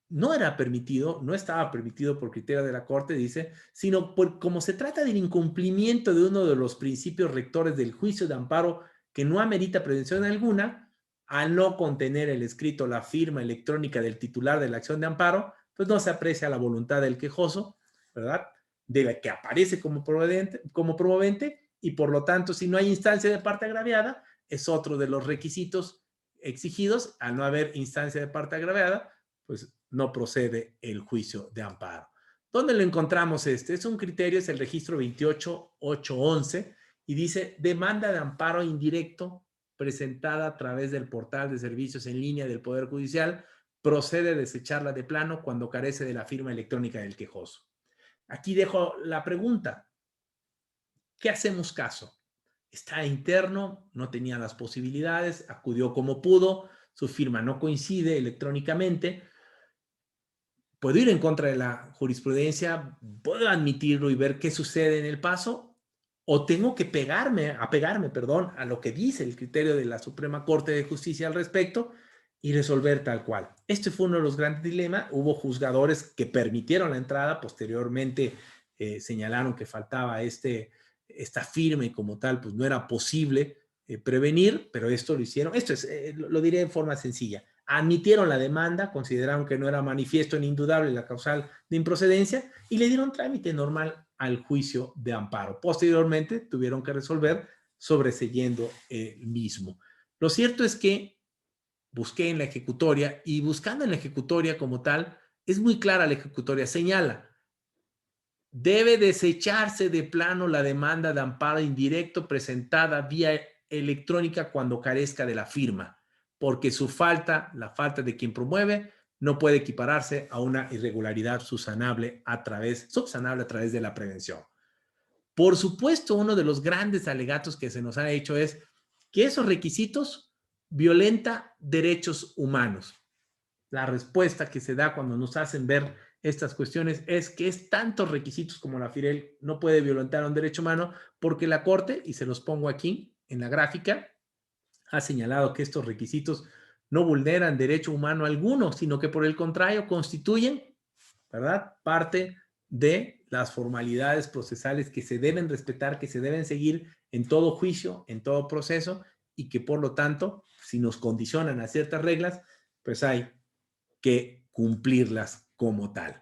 No era permitido, no estaba permitido por criterio de la Corte, dice, sino como se trata del incumplimiento de uno de los principios rectores del juicio de amparo que no amerita prevención alguna, al no contener el escrito, la firma electrónica del titular de la acción de amparo, pues no se aprecia la voluntad del quejoso, ¿verdad? De la que aparece como promovente, y por lo tanto, si no hay instancia de parte agraviada, es otro de los requisitos exigidos. Al no haber instancia de parte agraviada, pues no procede el juicio de amparo. ¿Dónde lo encontramos este? Es un criterio, es el registro 28811 y dice demanda de amparo indirecto presentada a través del portal de servicios en línea del Poder Judicial, procede desecharla de plano cuando carece de la firma electrónica del quejoso. Aquí dejo la pregunta. ¿Qué hacemos caso? Está interno, no tenía las posibilidades, acudió como pudo, su firma no coincide electrónicamente. ¿Puedo ir en contra de la jurisprudencia? ¿Puedo admitirlo y ver qué sucede en el paso? ¿O tengo que apegarme a lo que dice el criterio de la Suprema Corte de Justicia al respecto y resolver tal cual? Este fue uno de los grandes dilemas. Hubo juzgadores que permitieron la entrada, posteriormente señalaron que faltaba esta firma y como tal, pues no era posible prevenir, pero esto lo hicieron. Esto es, lo diré en forma sencilla. Admitieron la demanda, consideraron que no era manifiesto ni indudable la causal de improcedencia y le dieron trámite normal al juicio de amparo. Posteriormente tuvieron que resolver sobreseyendo el mismo. Lo cierto es que busqué en la ejecutoria y buscando en la ejecutoria como tal, es muy clara la ejecutoria, señala, debe desecharse de plano la demanda de amparo indirecto presentada vía electrónica cuando carezca de la firma, porque la falta de quien promueve, no puede equipararse a una irregularidad subsanable a través de la prevención. Por supuesto, uno de los grandes alegatos que se nos ha hecho es que esos requisitos violentan derechos humanos. La respuesta que se da cuando nos hacen ver estas cuestiones es que es tantos requisitos como la FIREL no puede violentar un derecho humano porque la Corte, y se los pongo aquí en la gráfica, ha señalado que estos requisitos no vulneran derecho humano alguno, sino que por el contrario constituyen, ¿verdad?, parte de las formalidades procesales que se deben respetar, que se deben seguir en todo juicio, en todo proceso, y que por lo tanto, si nos condicionan a ciertas reglas, pues hay que cumplirlas como tal.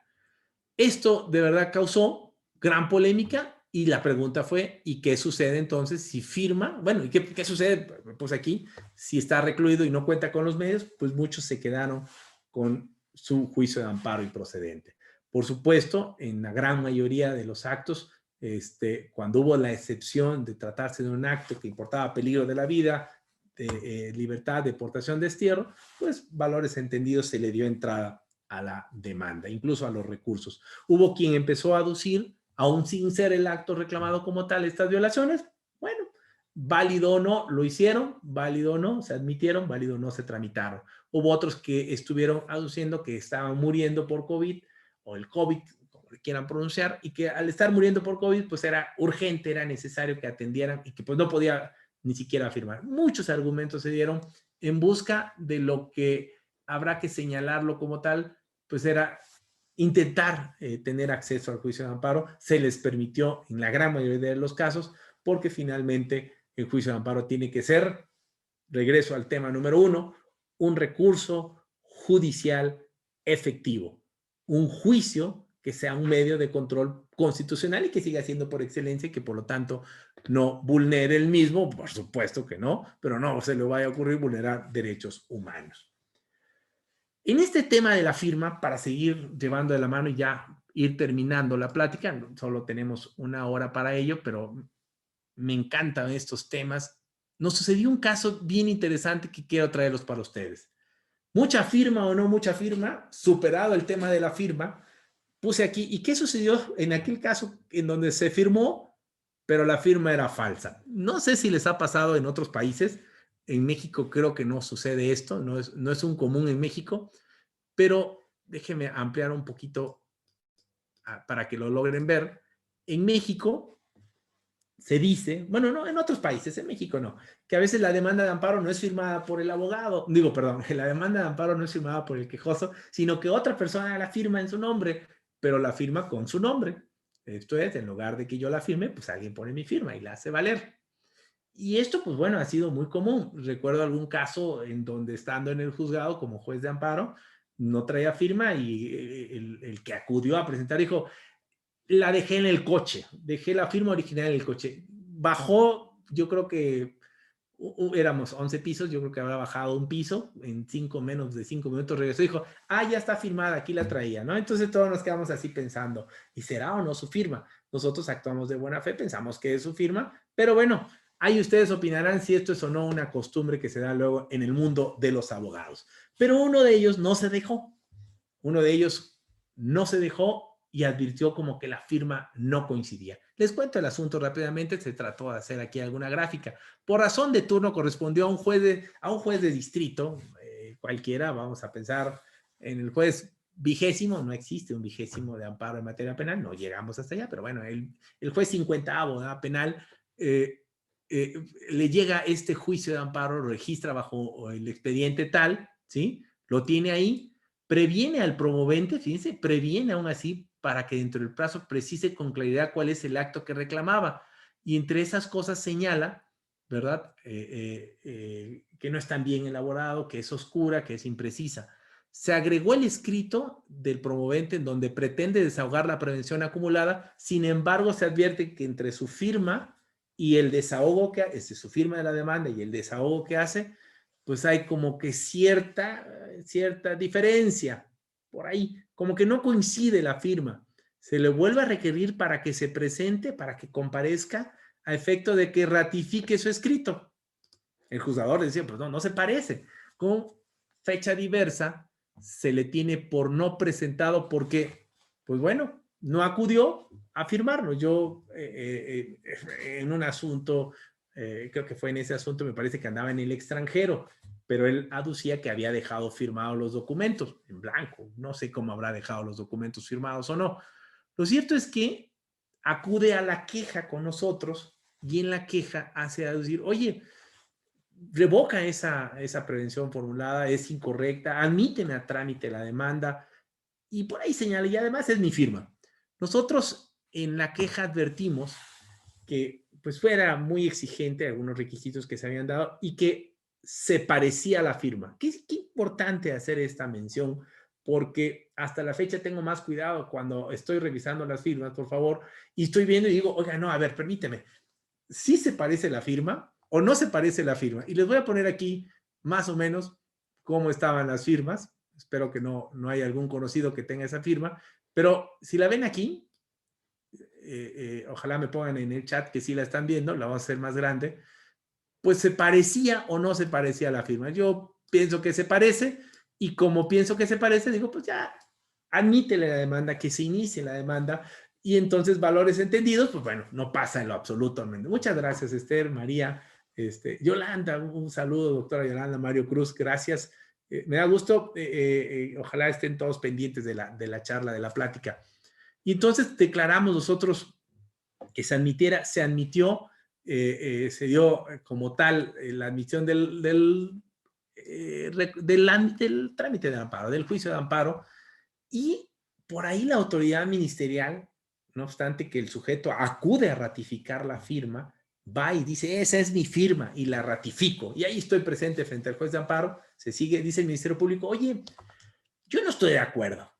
Esto de verdad causó gran polémica y la pregunta fue, ¿y qué sucede entonces si firma? Bueno, ¿y qué sucede? Pues aquí, si está recluido y no cuenta con los medios, pues muchos se quedaron con su juicio de amparo improcedente. Por supuesto, en la gran mayoría de los actos, cuando hubo la excepción de tratarse de un acto que importaba peligro de la vida, de libertad, deportación, destierro, pues valores entendidos se le dio entrada a la demanda, incluso a los recursos. Hubo quien empezó a aducir, aún sin ser el acto reclamado como tal, estas violaciones. Bueno, válido o no, lo hicieron, válido o no, se admitieron, válido o no, se tramitaron. Hubo otros que estuvieron aduciendo que estaban muriendo por COVID, o el COVID, como le quieran pronunciar, y que al estar muriendo por COVID, pues era urgente, era necesario que atendieran y que pues no podía ni siquiera afirmar. Muchos argumentos se dieron en busca de lo que habrá que señalarlo como tal, pues era intentar tener acceso al juicio de amparo. Se les permitió en la gran mayoría de los casos, porque finalmente el juicio de amparo tiene que ser, regreso al tema número 1, un recurso judicial efectivo, un juicio que sea un medio de control constitucional y que siga siendo por excelencia y que por lo tanto no vulnere el mismo, por supuesto que no, pero no se le vaya a ocurrir vulnerar derechos humanos. En este tema de la firma, para seguir llevando de la mano y ya ir terminando la plática, solo tenemos una hora para ello, pero me encantan estos temas. Nos sucedió un caso bien interesante que quiero traerlos para ustedes. Mucha firma o no mucha firma, superado el tema de la firma, puse aquí, ¿y qué sucedió en aquel caso en donde se firmó, pero la firma era falsa? No sé si les ha pasado en otros países. En México creo que no sucede esto, no es un común en México, pero déjenme ampliar un poquito para que lo logren ver, en México se dice, bueno, no, en otros países, en México no, que a veces la demanda de amparo no es firmada por el abogado, digo, perdón, la demanda de amparo no es firmada por el quejoso, sino que otra persona la firma en su nombre, pero la firma con su nombre. Esto es, en lugar de que yo la firme, pues alguien pone mi firma y la hace valer. Y esto, pues bueno, ha sido muy común. Recuerdo algún caso en donde estando en el juzgado como juez de amparo, no traía firma y el que acudió a presentar dijo, la dejé en el coche, dejé la firma original en el coche. Bajó, yo creo que éramos 11 pisos, yo creo que habrá bajado un piso, en menos de 5 minutos regresó y dijo, ya está firmada, aquí la traía, ¿no? Entonces todos nos quedamos así pensando, ¿y será o no su firma? Nosotros actuamos de buena fe, pensamos que es su firma, pero bueno, ahí ustedes opinarán si esto es o no una costumbre que se da luego en el mundo de los abogados. Pero uno de ellos no se dejó, uno de ellos no se dejó y advirtió como que la firma no coincidía. Les cuento el asunto rápidamente, se trató de hacer aquí alguna gráfica. Por razón de turno correspondió a un juez de distrito, cualquiera, vamos a pensar en el juez 20º, no existe un 20º de amparo en materia penal, no llegamos hasta allá, pero bueno, el juez 50º penal le llega este juicio de amparo, lo registra bajo el expediente tal, ¿sí? Lo tiene ahí, previene al promovente, fíjense, previene aún así para que dentro del plazo precise con claridad cuál es el acto que reclamaba. Y entre esas cosas señala, ¿verdad? Que no es tan bien elaborado, que es oscura, que es imprecisa. Se agregó el escrito del promovente en donde pretende desahogar la prevención acumulada, sin embargo se advierte que entre su firma y el desahogo que hace, su firma de la demanda y el desahogo que hace, pues hay como que cierta diferencia por ahí, como que no coincide la firma. Se le vuelve a requerir para que se presente, para que comparezca, a efecto de que ratifique su escrito. El juzgador decía, pues no se parece. Con fecha diversa se le tiene por no presentado porque, pues bueno, no acudió a firmarlo. Yo en un asunto, creo que fue en ese asunto, me parece que andaba en el extranjero, pero él aducía que había dejado firmados los documentos en blanco. No sé cómo habrá dejado los documentos firmados o no. Lo cierto es que acude a la queja con nosotros y en la queja hace aducir, oye, revoca esa prevención formulada, es incorrecta, admiten a trámite la demanda y por ahí señala, y además es mi firma. Nosotros en la queja advertimos que pues fuera muy exigente algunos requisitos que se habían dado y que se parecía a la firma. Qué importante hacer esta mención, porque hasta la fecha tengo más cuidado cuando estoy revisando las firmas, por favor, y estoy viendo y digo, oiga, no, a ver, permíteme, ¿sí se parece la firma o no se parece la firma? Y les voy a poner aquí más o menos cómo estaban las firmas. Espero que no haya algún conocido que tenga esa firma, pero si la ven aquí, ojalá me pongan en el chat que sí la están viendo, la vamos a hacer más grande, pues se parecía o no se parecía a la firma. Yo pienso que se parece y como pienso que se parece, digo, pues ya, admítele la demanda, que se inicie la demanda y entonces valores entendidos, pues bueno, no pasa en lo absoluto. Muchas gracias, Esther, María, Yolanda, un saludo, doctora Yolanda, Mario Cruz, gracias. Me da gusto, ojalá estén todos pendientes de la charla, de la plática. Y entonces declaramos nosotros que se admitiera, se admitió, se dio como tal la admisión del trámite de amparo, del juicio de amparo, y por ahí la autoridad ministerial, no obstante que el sujeto acude a ratificar la firma, va y dice, esa es mi firma, y la ratifico, y ahí estoy presente frente al juez de amparo, se sigue, dice el Ministerio Público, oye, yo no estoy de acuerdo.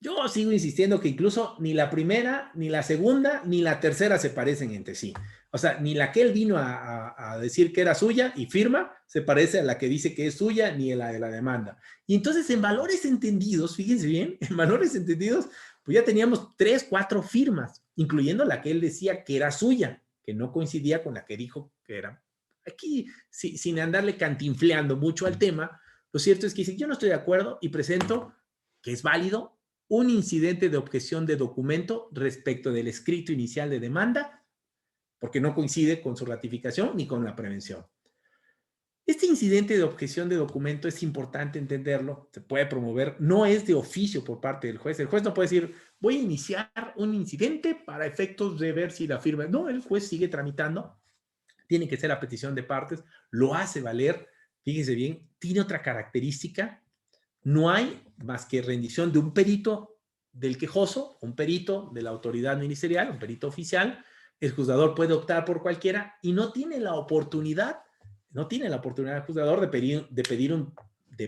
Yo sigo insistiendo que incluso ni la primera, ni la segunda, ni la tercera se parecen entre sí. O sea, ni la que él vino a decir que era suya y firma se parece a la que dice que es suya, ni a la de la demanda. Y entonces en valores entendidos, fíjense bien, en valores entendidos, pues ya teníamos 3, 4 firmas, incluyendo la que él decía que era suya, que no coincidía con la que dijo que era. Aquí, sin andarle cantinfleando mucho al tema, lo cierto es que dice, yo no estoy de acuerdo y presento que es válido un incidente de objeción de documento respecto del escrito inicial de demanda, porque no coincide con su ratificación ni con la prevención. Este incidente de objeción de documento es importante entenderlo, se puede promover, no es de oficio por parte del juez. El juez no puede decir, voy a iniciar un incidente para efectos de ver si la firma. No, el juez sigue tramitando, tiene que ser a petición de partes, lo hace valer, fíjense bien, tiene otra característica, no hay más que rendición de un perito del quejoso, un perito de la autoridad ministerial, un perito oficial. El juzgador puede optar por cualquiera y no tiene la oportunidad el juzgador de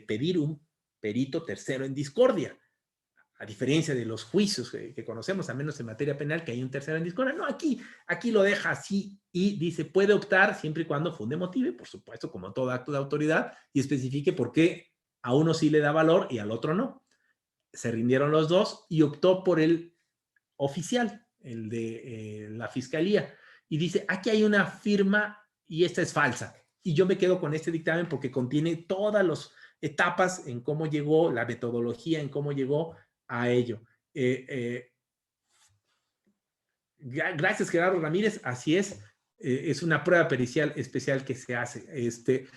pedir un perito tercero en discordia. A diferencia de los juicios que conocemos, al menos en materia penal, que hay un tercero en discordia. No, aquí lo deja así y dice, puede optar siempre y cuando funde motive, por supuesto, como todo acto de autoridad, y especifique por qué a uno sí le da valor y al otro no. Se rindieron los dos y optó por el oficial, el de la fiscalía. Y dice, aquí hay una firma y esta es falsa. Y yo me quedo con este dictamen porque contiene todas las etapas en cómo llegó, la metodología en cómo llegó a ello. Gracias, Gerardo Ramírez. Así es una prueba pericial especial que se hace.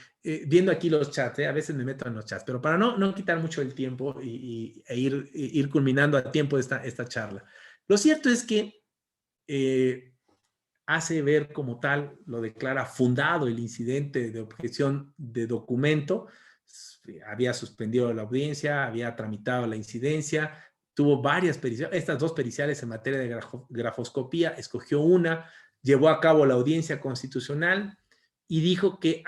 Viendo aquí los chats, a veces me meto en los chats, pero para no quitar mucho el tiempo e ir culminando a tiempo esta charla. Lo cierto es que hace ver como tal, lo declara fundado el incidente de objeción de documento, había suspendido la audiencia, había tramitado la incidencia, tuvo varias periciales, estas dos periciales en materia de grafoscopía, escogió una, llevó a cabo la audiencia constitucional y dijo que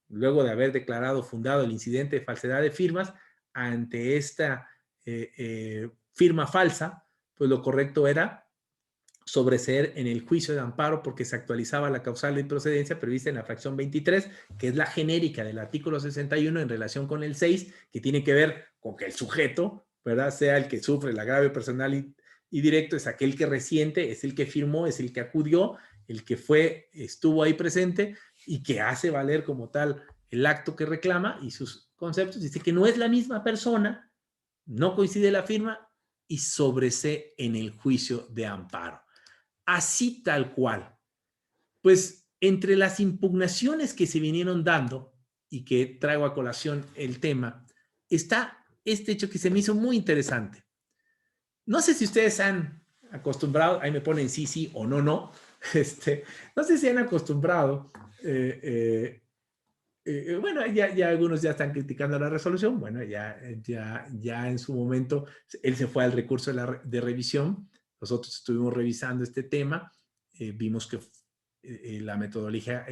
luego de haber declarado fundado el incidente de falsedad de firmas, ante esta firma falsa, pues lo correcto era sobreseer en el juicio de amparo porque se actualizaba la causal de improcedencia prevista en la fracción 23, que es la genérica del artículo 61 en relación con el 6, que tiene que ver con que el sujeto, ¿verdad?, sea el que sufre el agravio personal y directo, es aquel que resiente, es el que firmó, es el que acudió, el que estuvo ahí presente y que hace valer como tal el acto que reclama y sus conceptos. Dice que no es la misma persona, no coincide la firma y sobresee en el juicio de amparo. Así tal cual. Pues entre las impugnaciones que se vinieron dando y que traigo a colación el tema, está este hecho que se me hizo muy interesante. No sé si ustedes han acostumbrado, ahí me ponen sí o no, no sé si han acostumbrado, bueno, ya algunos ya están criticando la resolución, bueno, ya en su momento él se fue al recurso de revisión, nosotros estuvimos revisando este tema, vimos que la metodología,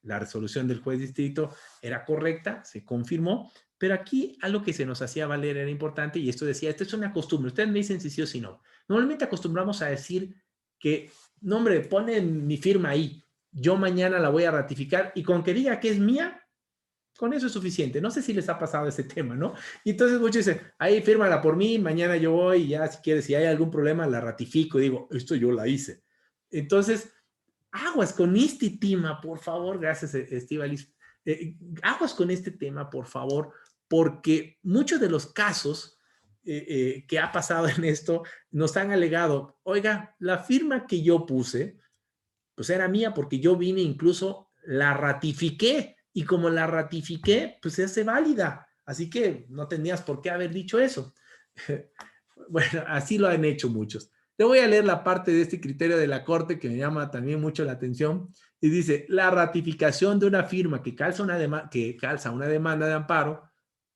la resolución del juez distrito era correcta, se confirmó, pero aquí algo que se nos hacía valer era importante y esto decía, esto es una costumbre, ustedes me dicen si sí o si no. Normalmente acostumbramos a decir que, no hombre, ponen mi firma ahí, yo mañana la voy a ratificar y con que diga que es mía, con eso es suficiente. No sé si les ha pasado ese tema, ¿no? Y entonces muchos dicen, ahí fírmala por mí, mañana yo voy y ya si quieres, si hay algún problema, la ratifico. Y digo, esto yo la hice. Entonces, aguas con este tema, por favor. Gracias, Estíbaliz. Aguas con este tema, por favor, porque muchos de los casos que ha pasado en esto nos han alegado, oiga, la firma que yo puse, pues era mía porque yo vine, incluso la ratifiqué y como la ratifiqué, pues se hace válida. Así que no tenías por qué haber dicho eso. Bueno, así lo han hecho muchos. Te voy a leer la parte de este criterio de la Corte que me llama también mucho la atención y dice, la ratificación de una firma que calza una demanda de amparo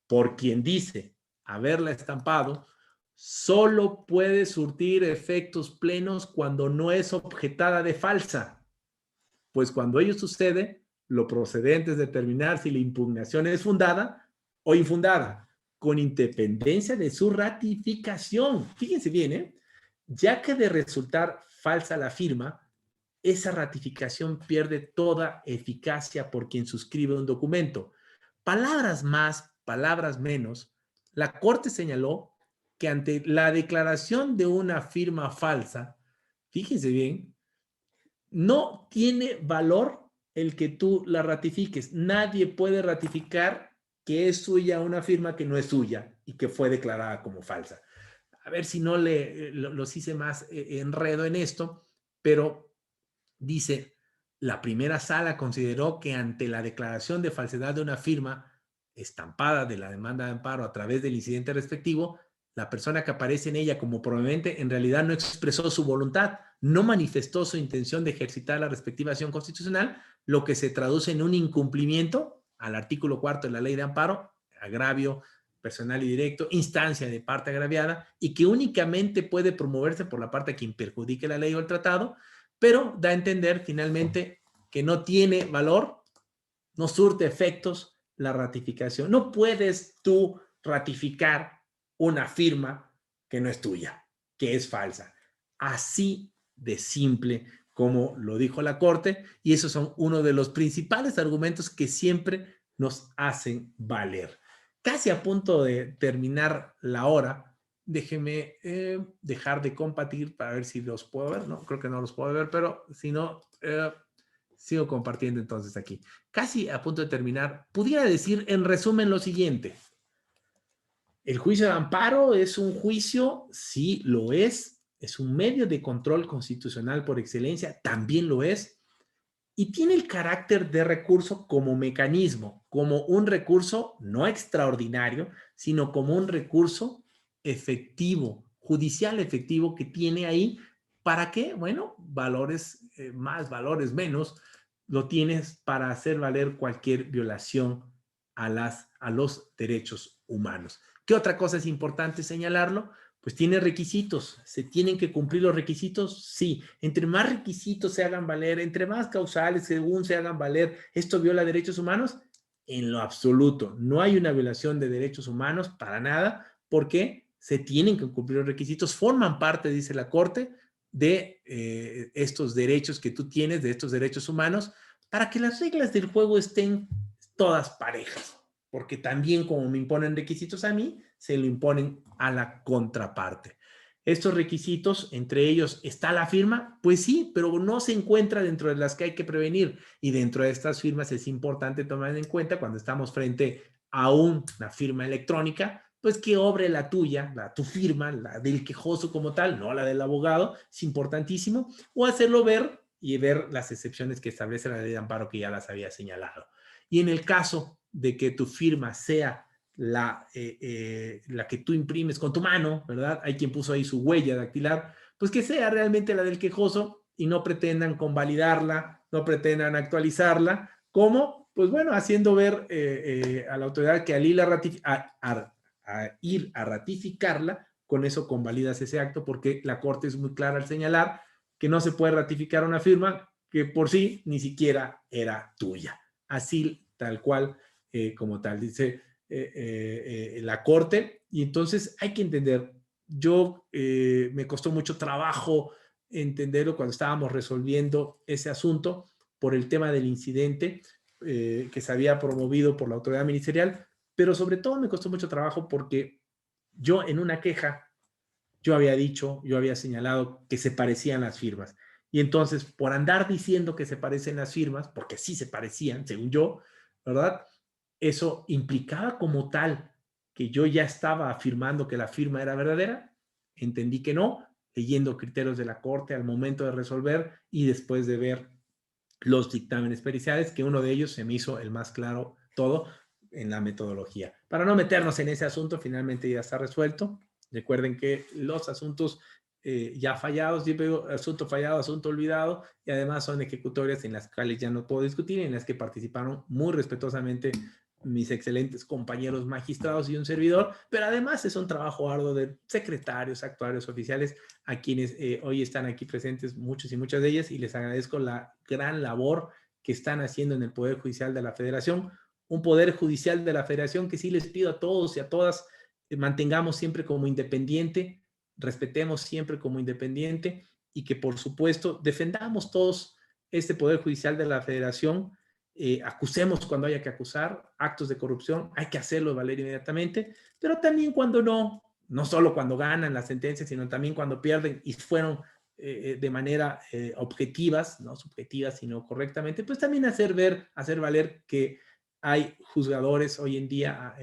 por quien dice haberla estampado solo puede surtir efectos plenos cuando no es objetada de falsa, pues cuando ello sucede, lo procedente es determinar si la impugnación es fundada o infundada, con independencia de su ratificación. Fíjense bien, ya que de resultar falsa la firma, esa ratificación pierde toda eficacia por quien suscribe un documento. Palabras más, palabras menos, la Corte señaló que ante la declaración de una firma falsa, fíjense bien, no tiene valor el que tú la ratifiques. Nadie puede ratificar que es suya una firma que no es suya y que fue declarada como falsa. A ver si no los hice más enredo en esto, pero dice, la primera sala consideró que ante la declaración de falsedad de una firma estampada de la demanda de amparo a través del incidente respectivo, la persona que aparece en ella como promovente en realidad no expresó su voluntad, no manifestó su intención de ejercitar la respectiva acción constitucional, lo que se traduce en un incumplimiento al artículo 4 de la ley de amparo, agravio personal y directo, instancia de parte agraviada, y que únicamente puede promoverse por la parte a quien perjudique la ley o el tratado, pero da a entender finalmente que no tiene valor, no surte efectos la ratificación. No puedes tú ratificar una firma que no es tuya, que es falsa. Así de simple como lo dijo la Corte, y esos son uno de los principales argumentos que siempre nos hacen valer. Casi a punto de terminar la hora, déjeme dejar de compartir para ver si los puedo ver. No, creo que no los puedo ver, pero si no, sigo compartiendo entonces aquí. Casi a punto de terminar, pudiera decir en resumen lo siguiente. ¿El juicio de amparo es un juicio? Sí, lo es un medio de control constitucional por excelencia, también lo es, y tiene el carácter de recurso como mecanismo, como un recurso no extraordinario, sino como un recurso efectivo, judicial efectivo que tiene ahí. ¿Para qué? Bueno, valores más, valores menos, lo tienes para hacer valer cualquier violación a los derechos humanos. ¿Qué otra cosa es importante señalarlo? Pues tiene requisitos. ¿Se tienen que cumplir los requisitos? Sí. Entre más requisitos se hagan valer, entre más causales según se hagan valer, ¿esto viola derechos humanos? En lo absoluto. No hay una violación de derechos humanos para nada, porque se tienen que cumplir los requisitos, forman parte, dice la Corte, de estos derechos que tú tienes, de estos derechos humanos, para que las reglas del juego estén todas parejas, porque también como me imponen requisitos a mí, se lo imponen a la contraparte. Estos requisitos, entre ellos, ¿está la firma? Pues sí, pero no se encuentra dentro de las que hay que prevenir, y dentro de estas firmas es importante tomar en cuenta cuando estamos frente a una firma electrónica, pues que obre la tuya, tu firma, la del quejoso como tal, no la del abogado, es importantísimo, o hacerlo ver y ver las excepciones que establece la ley de amparo que ya las había señalado. Y en el caso de que tu firma sea la que tú imprimes con tu mano, ¿verdad? Hay quien puso ahí su huella dactilar, pues que sea realmente la del quejoso y no pretendan convalidarla, no pretendan actualizarla, como, pues bueno, haciendo ver a la autoridad que al ir a ratificarla, con eso convalidas ese acto, porque la Corte es muy clara al señalar que no se puede ratificar una firma que por sí ni siquiera era tuya. Así, tal cual, como tal, dice la Corte. Y entonces hay que entender, me costó mucho trabajo entenderlo cuando estábamos resolviendo ese asunto por el tema del incidente que se había promovido por la autoridad ministerial, pero sobre todo me costó mucho trabajo porque yo en una queja, yo había señalado que se parecían las firmas. Y entonces, por andar diciendo que se parecen las firmas, porque sí se parecían, según yo, ¿verdad? Eso implicaba como tal que yo ya estaba afirmando que la firma era verdadera. Entendí que no, leyendo criterios de la Corte al momento de resolver y después de ver los dictámenes periciales, que uno de ellos se me hizo el más claro todo en la metodología. Para no meternos en ese asunto, finalmente ya está resuelto. Recuerden que los asuntos ya fallados, asunto fallado, asunto olvidado, y además son ejecutorias en las cuales ya no puedo discutir, en las que participaron muy respetuosamente mis excelentes compañeros magistrados y un servidor, pero además es un trabajo arduo de secretarios, actuarios, oficiales, a quienes hoy están aquí presentes, muchos y muchas de ellas, y les agradezco la gran labor que están haciendo en el Poder Judicial de la Federación, un Poder Judicial de la Federación que sí les pido a todos y a todas, mantengamos siempre como independiente, respetemos siempre como independiente, y que por supuesto defendamos todos este Poder Judicial de la Federación, acusemos cuando haya que acusar, actos de corrupción, hay que hacerlo valer inmediatamente, pero también cuando no, no solo cuando ganan las sentencias, sino también cuando pierden y fueron de manera objetivas, no subjetivas, sino correctamente, pues también hacer valer que hay juzgadores hoy en día,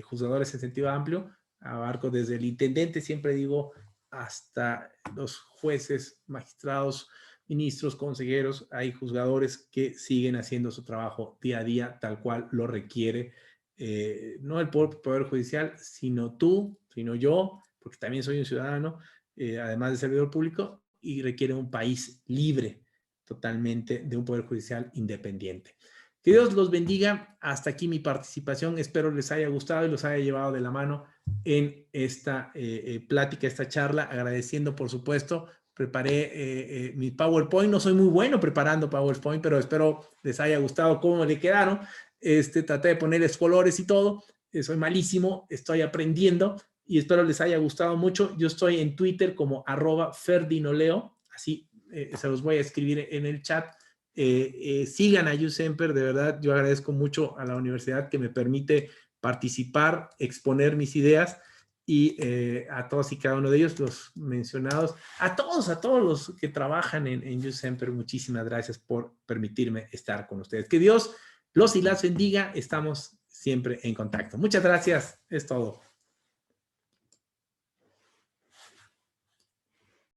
juzgadores en sentido amplio, abarco desde el intendente, siempre digo, hasta los jueces, magistrados, ministros, consejeros, hay juzgadores que siguen haciendo su trabajo día a día tal cual lo requiere, no el Poder Judicial, sino tú, sino yo, porque también soy un ciudadano, además de servidor público, y requiere un país libre totalmente de un Poder Judicial independiente. Que Dios los bendiga. Hasta aquí mi participación. Espero les haya gustado y los haya llevado de la mano en esta plática, esta charla. Agradeciendo, por supuesto, preparé mi PowerPoint. No soy muy bueno preparando PowerPoint, pero espero les haya gustado cómo le quedaron. Traté de ponerles colores y todo. Soy malísimo, estoy aprendiendo y espero les haya gustado mucho. Yo estoy en Twitter como @ferdinoleo, así se los voy a escribir en el chat. Sigan a YouSemper, de verdad, yo agradezco mucho a la universidad que me permite participar, exponer mis ideas y a todos y cada uno de ellos, los mencionados, a todos los que trabajan en YouSemper, muchísimas gracias por permitirme estar con ustedes. Que Dios los y las bendiga, estamos siempre en contacto. Muchas gracias, es todo.